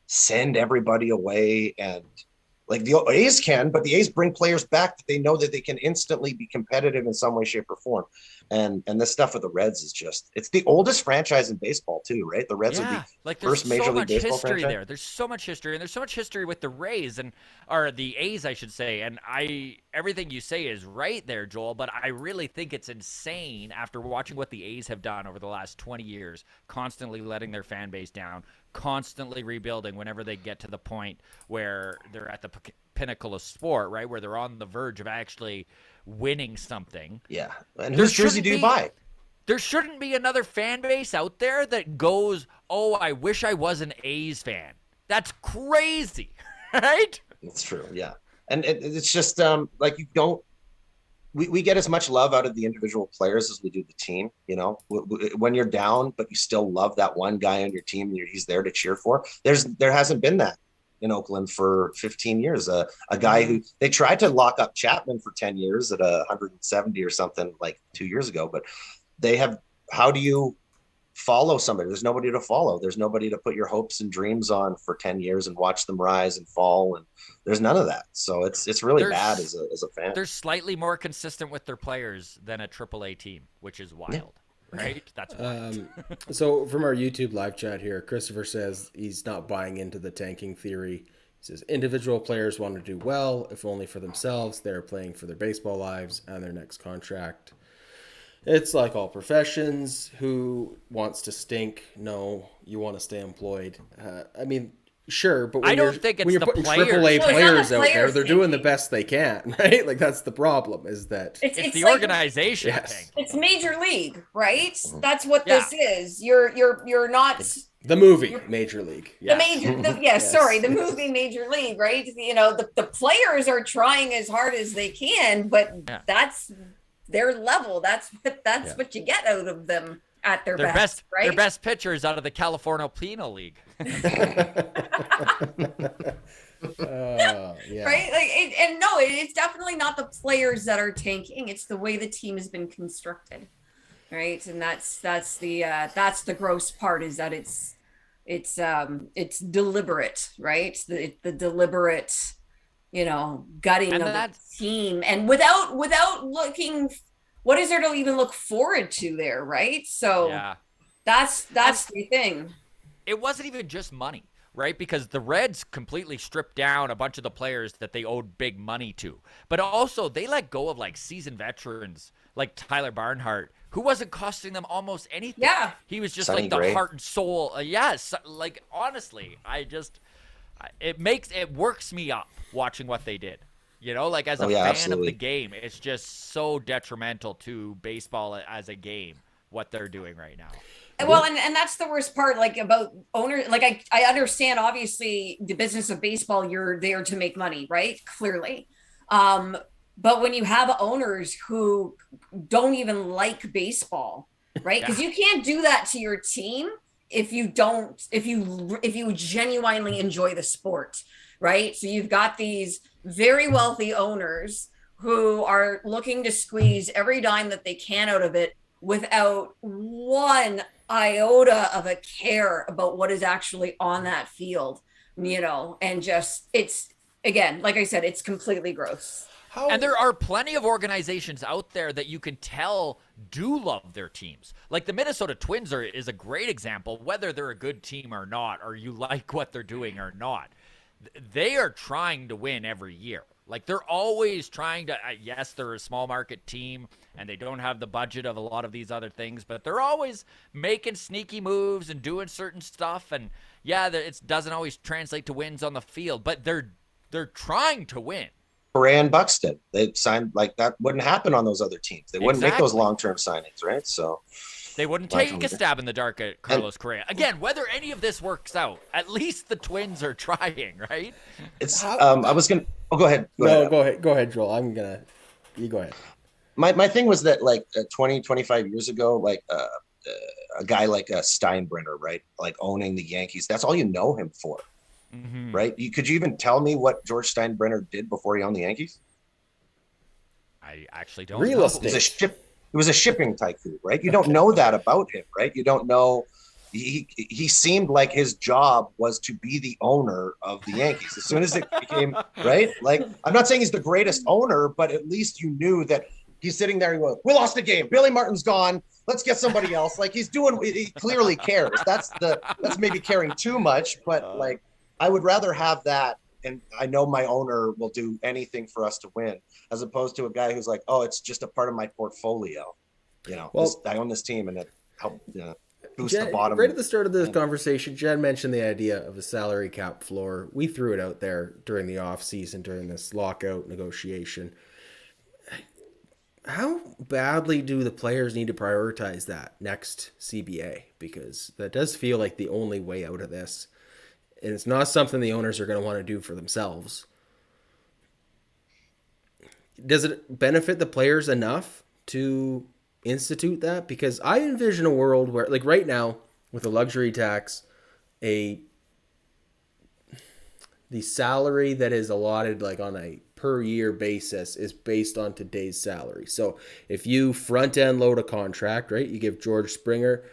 send everybody away, and like the A's can, but the A's bring players back that they know that they can instantly be competitive in some way, shape, or form. And this stuff with the Reds is it's the oldest franchise in baseball too, right? The Reds are the first Major League Baseball franchise. There. There's so much history, and there's so much history with the Rays or the A's, I should say. And everything you say is right there, Joel. But I really think it's insane after watching what the A's have done over the last 20 years, constantly letting their fan base down, constantly rebuilding whenever they get to the point where they're at the pinnacle of sport, right? Where they're on the verge of actually winning something. Yeah. And whose jersey do you buy? There shouldn't be another fan base out there that goes, oh, I wish I was an A's fan. That's crazy, right? It's true, yeah. And it's just like we get as much love out of the individual players as we do the team. When you're down, but you still love that one guy on your team, and he's there to cheer for. There hasn't been that in Oakland for 15 years. A guy who they tried to lock up Chapman for 10 years at 170 or something like 2 years ago, but how do you follow somebody? There's nobody to follow. There's nobody to put your hopes and dreams on for 10 years and watch them rise and fall. And there's none of that. So it's really bad as a fan. They're slightly more consistent with their players than a AAA team, which is wild. Yeah. Right? That's wild. So from our YouTube live chat here, Christopher says he's not buying into the tanking theory. He says individual players want to do well, if only for themselves. They're playing for their baseball lives and their next contract. It's like all professions. Who wants to stink? No, you want to stay employed. Sure, but when you're putting AAA players out there, they're doing the best they can, right? Like that's the problem. Is that it's the like, organization thing. It's Major League, right? That's what this is. You're not the movie Major League. Yeah. The movie Major League, right? The players are trying as hard as they can, but that's their level. That's what you get out of them at their best, right? Their best pitchers out of the California Penal League. Right? Like, it's definitely not the players that are tanking. It's the way the team has been constructed, right? And that's the gross part, is that it's deliberate, right? The deliberate, gutting of the team, and without looking. What is there to even look forward to there, right? So that's the thing. It wasn't even just money, right? Because the Reds completely stripped down a bunch of the players that they owed big money to. But also, they let go of like seasoned veterans like Tyler Barnhart, who wasn't costing them almost anything. Yeah. He was just Sonny like the Gray. heart and soul. Like honestly, it works me up watching what they did. Like as a fan absolutely. of the game, it's just so detrimental to baseball as a game, what they're doing right now. Well, and that's the worst part, like about owners. Like I understand, obviously, the business of baseball, you're there to make money, right? Clearly. But when you have owners who don't even like baseball, right? Because you can't do that to your team if you genuinely enjoy the sport, right? So you've got these very wealthy owners who are looking to squeeze every dime that they can out of it without one iota of a care about what is actually on that field, and just, it's, again, like I said, it's completely gross. And there are plenty of organizations out there that you can tell do love their teams. Like the Minnesota Twins is a great example, whether they're a good team or not, or you like what they're doing or not. They are trying to win every year. Like they're always trying to, yes, they're a small market team and they don't have the budget of a lot of these other things, but they're always making sneaky moves and doing certain stuff. And it doesn't always translate to wins on the field, but they're they're trying to win. Correa and Buxton, they signed like that wouldn't happen on those other teams. They wouldn't make those long-term signings, right? So they wouldn't take a stab in the dark at Carlos Correa. Again, whether any of this works out, at least the Twins are trying, right? It's I was gonna go ahead. Go ahead, Joel. You go ahead. My thing was that like 20, 25 years ago, like a guy like Steinbrenner, right? Like owning the Yankees, that's all you know him for. Mm-hmm. Right? Could you even tell me what George Steinbrenner did before he owned the Yankees? I actually don't Real know. estate. It was a shipping tycoon, right? You don't know that about him, right? You don't know. He seemed like his job was to be the owner of the Yankees. As soon as it became, right? Like, I'm not saying he's the greatest owner, but at least you knew that he's sitting there. He goes, "We lost the game. Billy Martin's gone. Let's get somebody else." Like, he clearly cares. That's maybe caring too much, but like, I would rather have that, and I know my owner will do anything for us to win, as opposed to a guy who's like, "Oh, it's just a part of my portfolio." You know, well, I own this team, and it helped boost the bottom. Right at the start of this conversation, Jen mentioned the idea of a salary cap floor. We threw it out there during the off season, during this lockout negotiation. How badly do the players need to prioritize that next CBA? Because that does feel like the only way out of this. And it's not something the owners are going to want to do for themselves. Does it benefit the players enough to institute that? Because I envision a world where, like right now, with a luxury tax, the salary that is allotted like on a per year basis is based on today's salary. So if you front end load a contract, right, you give George Springer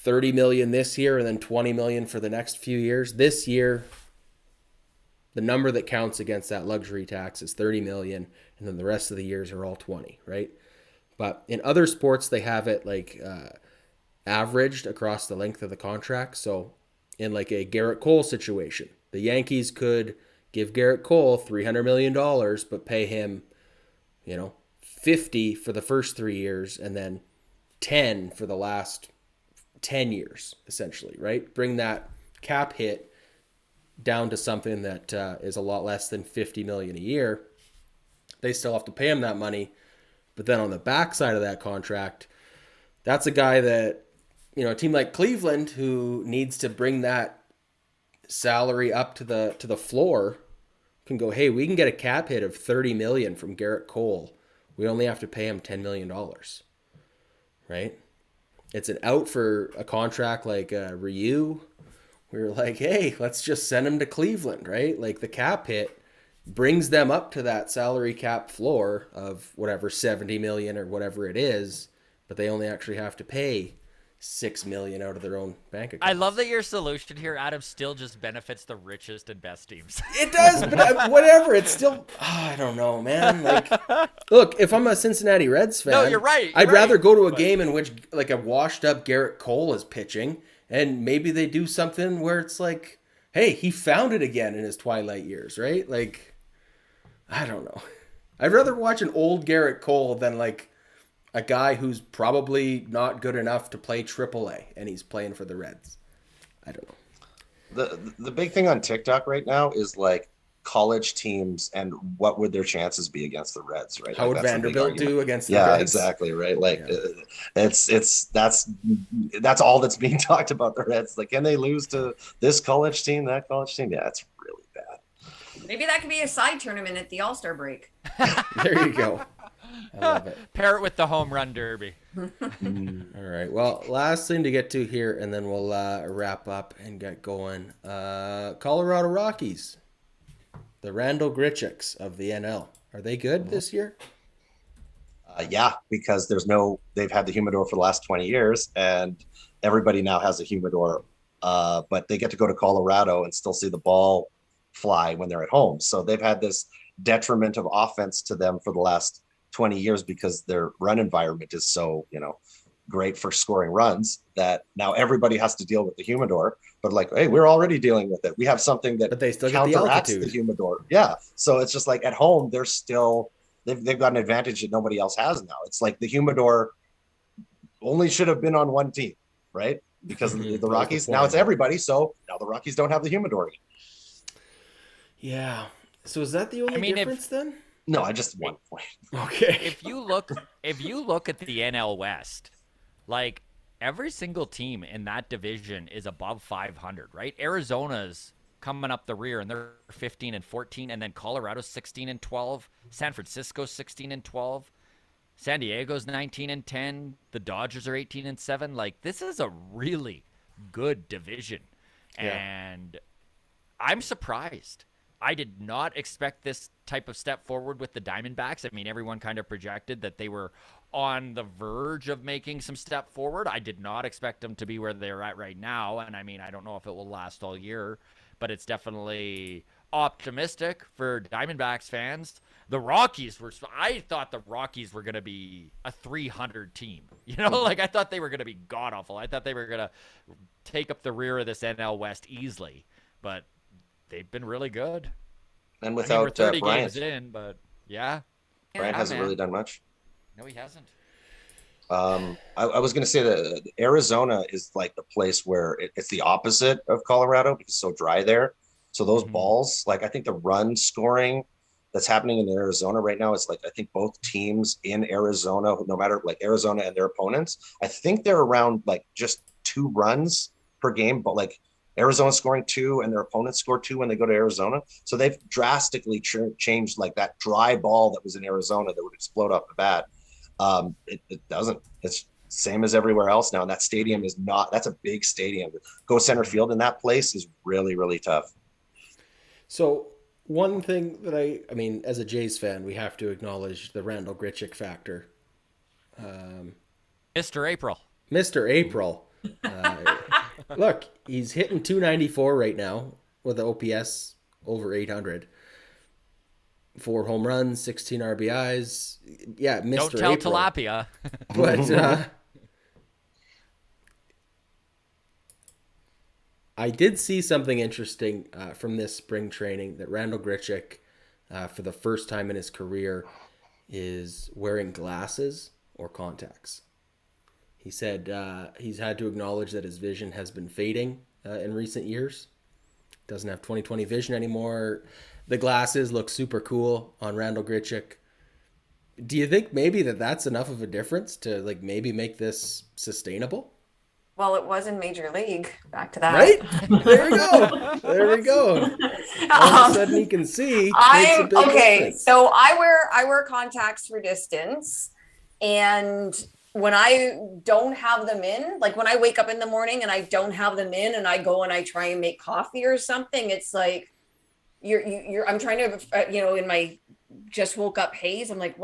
$30 million this year and then $20 million for the next few years. This year, the number that counts against that luxury tax is $30 million, and then the rest of the years are all 20, right? But in other sports, they have it like averaged across the length of the contract. So in like a Garrett Cole situation, the Yankees could give Garrett Cole $300 million, but pay him, 50 for the first 3 years and then 10 for the last 10 years, essentially, right? Bring that cap hit down to something that is a lot less than $50 million a year. They still have to pay him that money. But then on the backside of that contract, that's a guy that, a team like Cleveland who needs to bring that salary up to the floor can go, hey, we can get a cap hit of $30 million from Garrett Cole. We only have to pay him $10 million, right? It's an out for a contract like Ryu. We were like, hey, let's just send him to Cleveland, right? Like the cap hit brings them up to that salary cap floor of whatever, 70 million or whatever it is, but they only actually have to pay $6 million out of their own bank account. I love that your solution here, Adam, still just benefits the richest and best teams. It does, but whatever. It's still, I don't know, man. Like, look, if I'm a Cincinnati Reds fan, No, you're right. I'd rather go to a game in which like a washed up Garrett Cole is pitching, and maybe they do something where it's like, hey, he found it again in his twilight years, right? Like, I don't know. I'd rather watch an old Garrett Cole than like a guy who's probably not good enough to play AAA and he's playing for the Reds. I don't know. The big thing on TikTok right now is like college teams and what would their chances be against the Reds, right? How would Vanderbilt do against the Reds? Yeah, exactly, right? Like that's all that's being talked about the Reds. Like, can they lose to this college team, that college team? Yeah, it's really bad. Maybe that could be a side tournament at the All-Star break. There you go. I love it. Pair it with the home run derby. All right. Well, last thing to get to here, and then we'll wrap up and get going. Colorado Rockies, the Randall Grichuks of the NL. Are they good this year? Yeah, because they've had the humidor for the last 20 years, and everybody now has a humidor. But they get to go to Colorado and still see the ball fly when they're at home. So they've had this detriment of offense to them for the last 20 years because their run environment is so, great for scoring runs that now everybody has to deal with the humidor. But like, hey, we're already dealing with it. We have something that But they still get the counteracts altitude. the humidor. Yeah. So it's just like at home, they've got an advantage that nobody else has now. It's like the humidor only should have been on one team, right? Because the Rockies, now it's everybody. So now the Rockies don't have the humidor. Yeah. So is that the only mean, difference then? No, I just 1 point. Okay. if you look at the NL West, like every single team in that division is above 500, right? Arizona's coming up the rear and they're 15 and 14, and then Colorado's 16 and 12, San Francisco's 16 and 12, San Diego's 19 and 10, the Dodgers are 18 and 7. Like, this is a really good division. Yeah. And I'm surprised. I did not expect this type of step forward with the Diamondbacks. I mean, everyone kind of projected that they were on the verge of making some step forward. I did not expect them to be where they're at right now. And I mean, I don't know if it will last all year, but it's definitely optimistic for Diamondbacks fans. The Rockies I thought the Rockies were going to be a 300 team. You know, like I thought they were going to be god awful. I thought they were going to take up the rear of this NL West easily, but they've been really good. And We're without 30 Bryant, games in, but yeah. Bryant hasn't really done much. No, he hasn't. I was going to say that Arizona is like the place where it's the opposite of Colorado because it's so dry there. So those balls, like I think the run scoring that's happening in Arizona right now is like, I think both teams in Arizona, no matter like Arizona and their opponents, I think they're around like just 2 runs per game, but like Arizona scoring 2 and their opponents score 2 when they go to Arizona. So they've drastically changed like that dry ball that was in Arizona that would explode off the bat. It doesn't. It's same as everywhere else now. And that stadium is not, that's a big stadium. Go center field in that place is really, really tough. So one thing that I mean, as a Jays fan, we have to acknowledge the Randall Grichuk factor. Mr. April. Mr. April. Look, he's hitting 294 right now with an OPS over 800. 4 home runs, 16 RBIs. Yeah, Mr. Don't tell April. Tilapia. But I did see something interesting from this spring training that Randall Grichuk, for the first time in his career, is wearing glasses or contacts. He said he's had to acknowledge that his vision has been fading in recent years. Doesn't have 20/20 vision anymore. The glasses look super cool on Randall Grichuk. Do you think maybe that's enough of a difference to like maybe make this sustainable? Well, it was in Major League. Back to that. Right? There we go. There we go. All of a sudden he can see. I'm okay. Difference. So I wear contacts for distance, and when I don't have them in, like when I wake up in the morning and I don't have them in, and I go and I try and make coffee or something, it's like I'm trying to in my just woke up haze. I'm like,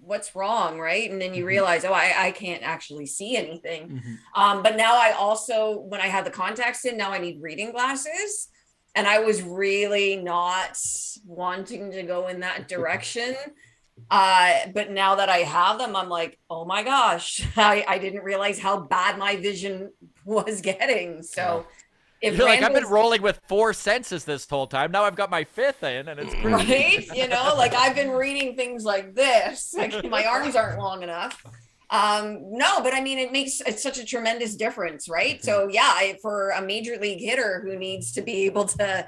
what's wrong, right? And then you realize, I can't actually see anything. But now I also, when I have the contacts in, now I need reading glasses. And I was really not wanting to go in that direction. But now that I have them, I'm like, oh my gosh, I didn't realize how bad my vision was getting. So if you're like, I've been rolling with 4 senses this whole time. Now I've got my 5th in, and it's great. Right. Like I've been reading things like this. Like my arms aren't long enough. No, but I mean, it's such a tremendous difference, right? So yeah, for a major league hitter who needs to be able to,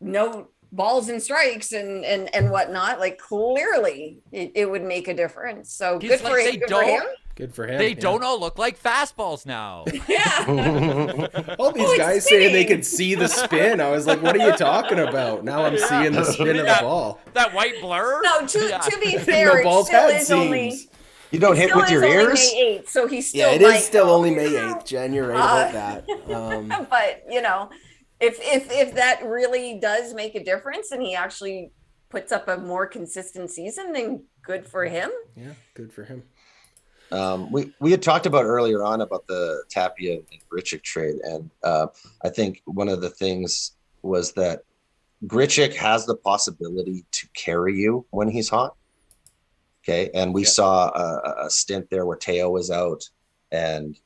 know balls and strikes and whatnot, like clearly it would make a difference. So good for him. Good for him. They don't all look like fastballs now. Yeah. All these guys saying they could see the spin. I was like, what are you talking about? Now I'm seeing the spin of the ball. That white blur? No, to be fair, the ball's still head is seems. only... You don't hit with your ears? May 8th, so he's still it is still only May 8th, Jen. You're right about that. But, if that really does make a difference and he actually puts up a more consistent season, then good for him. Yeah, good for him. We had talked about earlier on about the Tapia and Grichuk trade, and I think one of the things was that Grichuk has the possibility to carry you when he's hot. Okay, and we saw a stint there where Teo was out, and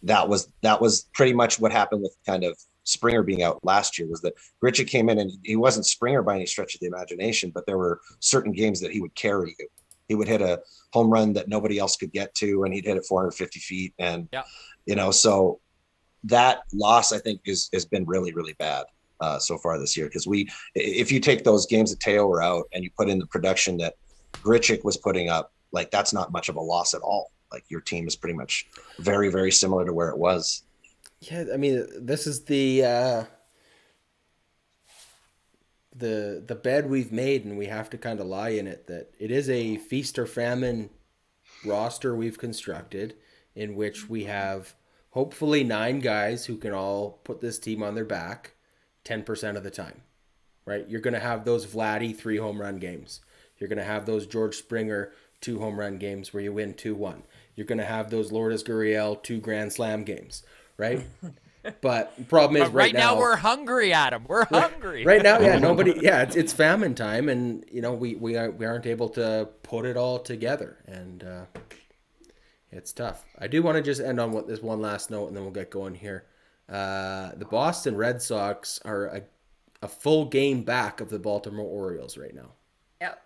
that was pretty much what happened with kind of Springer being out last year. Was that Grichuk came in and he wasn't Springer by any stretch of the imagination, but there were certain games that he would carry you. He would hit a home run that nobody else could get to, and he'd hit it 450 feet. And, so that loss, I think, has been really, really bad. so far this year. Because if you take those games that Teo were out and you put in the production that Grichuk was putting up, like that's not much of a loss at all. Like your team is pretty much very, very similar to where it was. Yeah, I mean, this is the bed we've made, and we have to kind of lie in it that it is a feast or famine roster we've constructed, in which we have hopefully 9 guys who can all put this team on their back 10% of the time, right? You're going to have those Vladdy 3 home run games. You're going to have those George Springer 2 home run games where you win 2-1. You're going to have those Lourdes Gurriel 2 Grand Slam games, right? But the problem is right now we're hungry, Adam. We're hungry. Right now, yeah, nobody. Yeah, it's famine time, and we aren't able to put it all together, and it's tough. I do want to just end on this one last note, and then we'll get going here. The Boston Red Sox are a full game back of the Baltimore Orioles right now. Yep.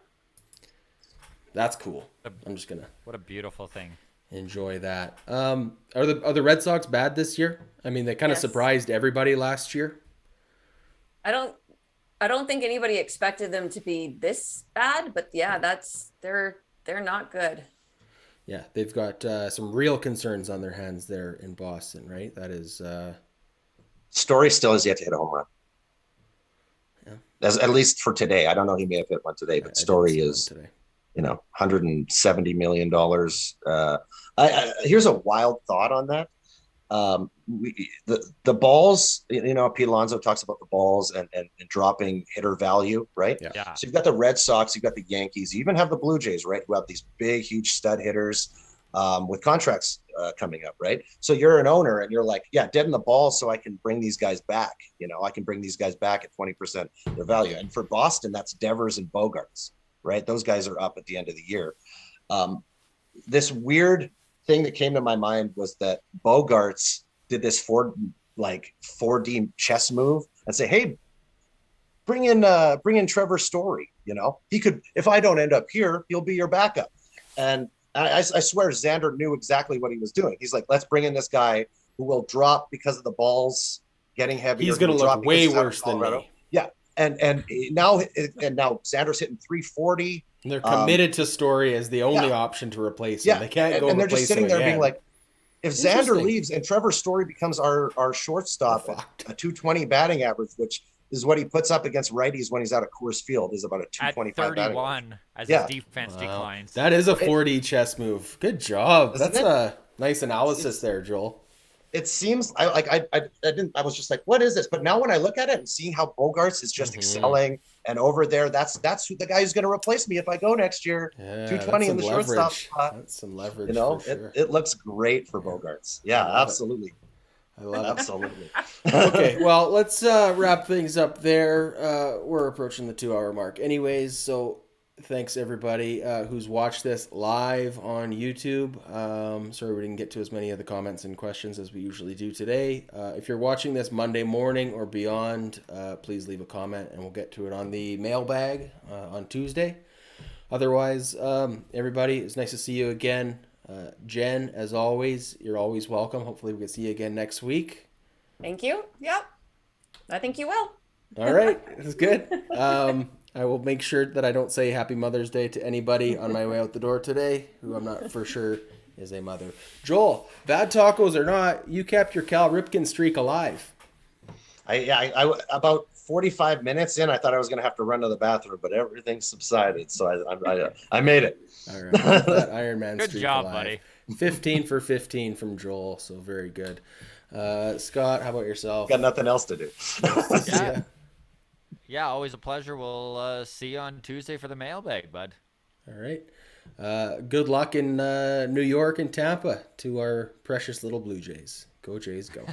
That's cool. I'm just gonna. What a beautiful thing. Enjoy that. Are the Red Sox bad this year? I mean, they kind of surprised everybody last year. I don't think anybody expected them to be this bad, but yeah, they're not good. Yeah, they've got some real concerns on their hands there in Boston, right? That is Story still has yet to hit a home run. Yeah. At least for today. I don't know, he may have hit one today, but Story is today. $170 million. Here's a wild thought on that. The balls, Pete Alonso talks about the balls and dropping hitter value, right? Yeah. So you've got the Red Sox, you've got the Yankees, you even have the Blue Jays, right? Who have these big, huge stud hitters with contracts coming up, right? So you're an owner and you're like, yeah, deaden the balls so I can bring these guys back. I can bring these guys back at 20% their value. And for Boston, that's Devers and Bogarts, right? Those guys are up at the end of the year. This weird thing that came to my mind was that Bogarts did this 4D chess move and say, hey, bring in Trevor Story. He could, if I don't end up here, he'll be your backup. And I swear Xander knew exactly what he was doing. He's like, let's bring in this guy who will drop because of the balls getting heavier. He's going to look way worse than me. Yeah. And now Xander's hitting 340. And they're committed to Story as the only option to replace him. They can't go. And they're just sitting there being like, if Xander leaves and Trevor Story becomes our shortstop at a 220 batting average, which is what he puts up against righties when he's out of Coors Field, is about a 225 at 31 as his defense declines. That is a 4D chess move. Good job. That's a nice analysis there, Joel. It seems I was just like, what is this? But now when I look at it and seeing how Bogarts is just excelling and over there, that's who the guy who's going to replace me if I go next year. 220 in the shortstop spot. That's some leverage. For sure. It looks great for Bogarts. Yeah, absolutely. I love it. Absolutely. Okay, well, let's wrap things up there. We're approaching the 2-hour mark. Anyways, so thanks everybody who's watched this live on YouTube. Sorry we didn't get to as many of the comments and questions as we usually do today. If you're watching this Monday morning or beyond, please leave a comment and we'll get to it on the mailbag on Tuesday. Otherwise, everybody, it's nice to see you again. Jen, as always, you're always welcome. Hopefully we can see you again next week. Thank you. Yep. I think you will. All right. That's good. I will make sure that I don't say Happy Mother's Day to anybody on my way out the door today who I'm not for sure is a mother. Joel, bad tacos or not, you kept your Cal Ripken streak alive. I about 45 minutes in, I thought I was going to have to run to the bathroom, but everything subsided, so I made it. All right, that Iron Man good streak job, alive. buddy. 15 for 15 from Joel, so very good. Scott, how about yourself? Got nothing else to do. Yeah, always a pleasure. We'll see you on Tuesday for the mailbag, bud. All right. Good luck in New York and Tampa to our precious little Blue Jays. Go Jays, go.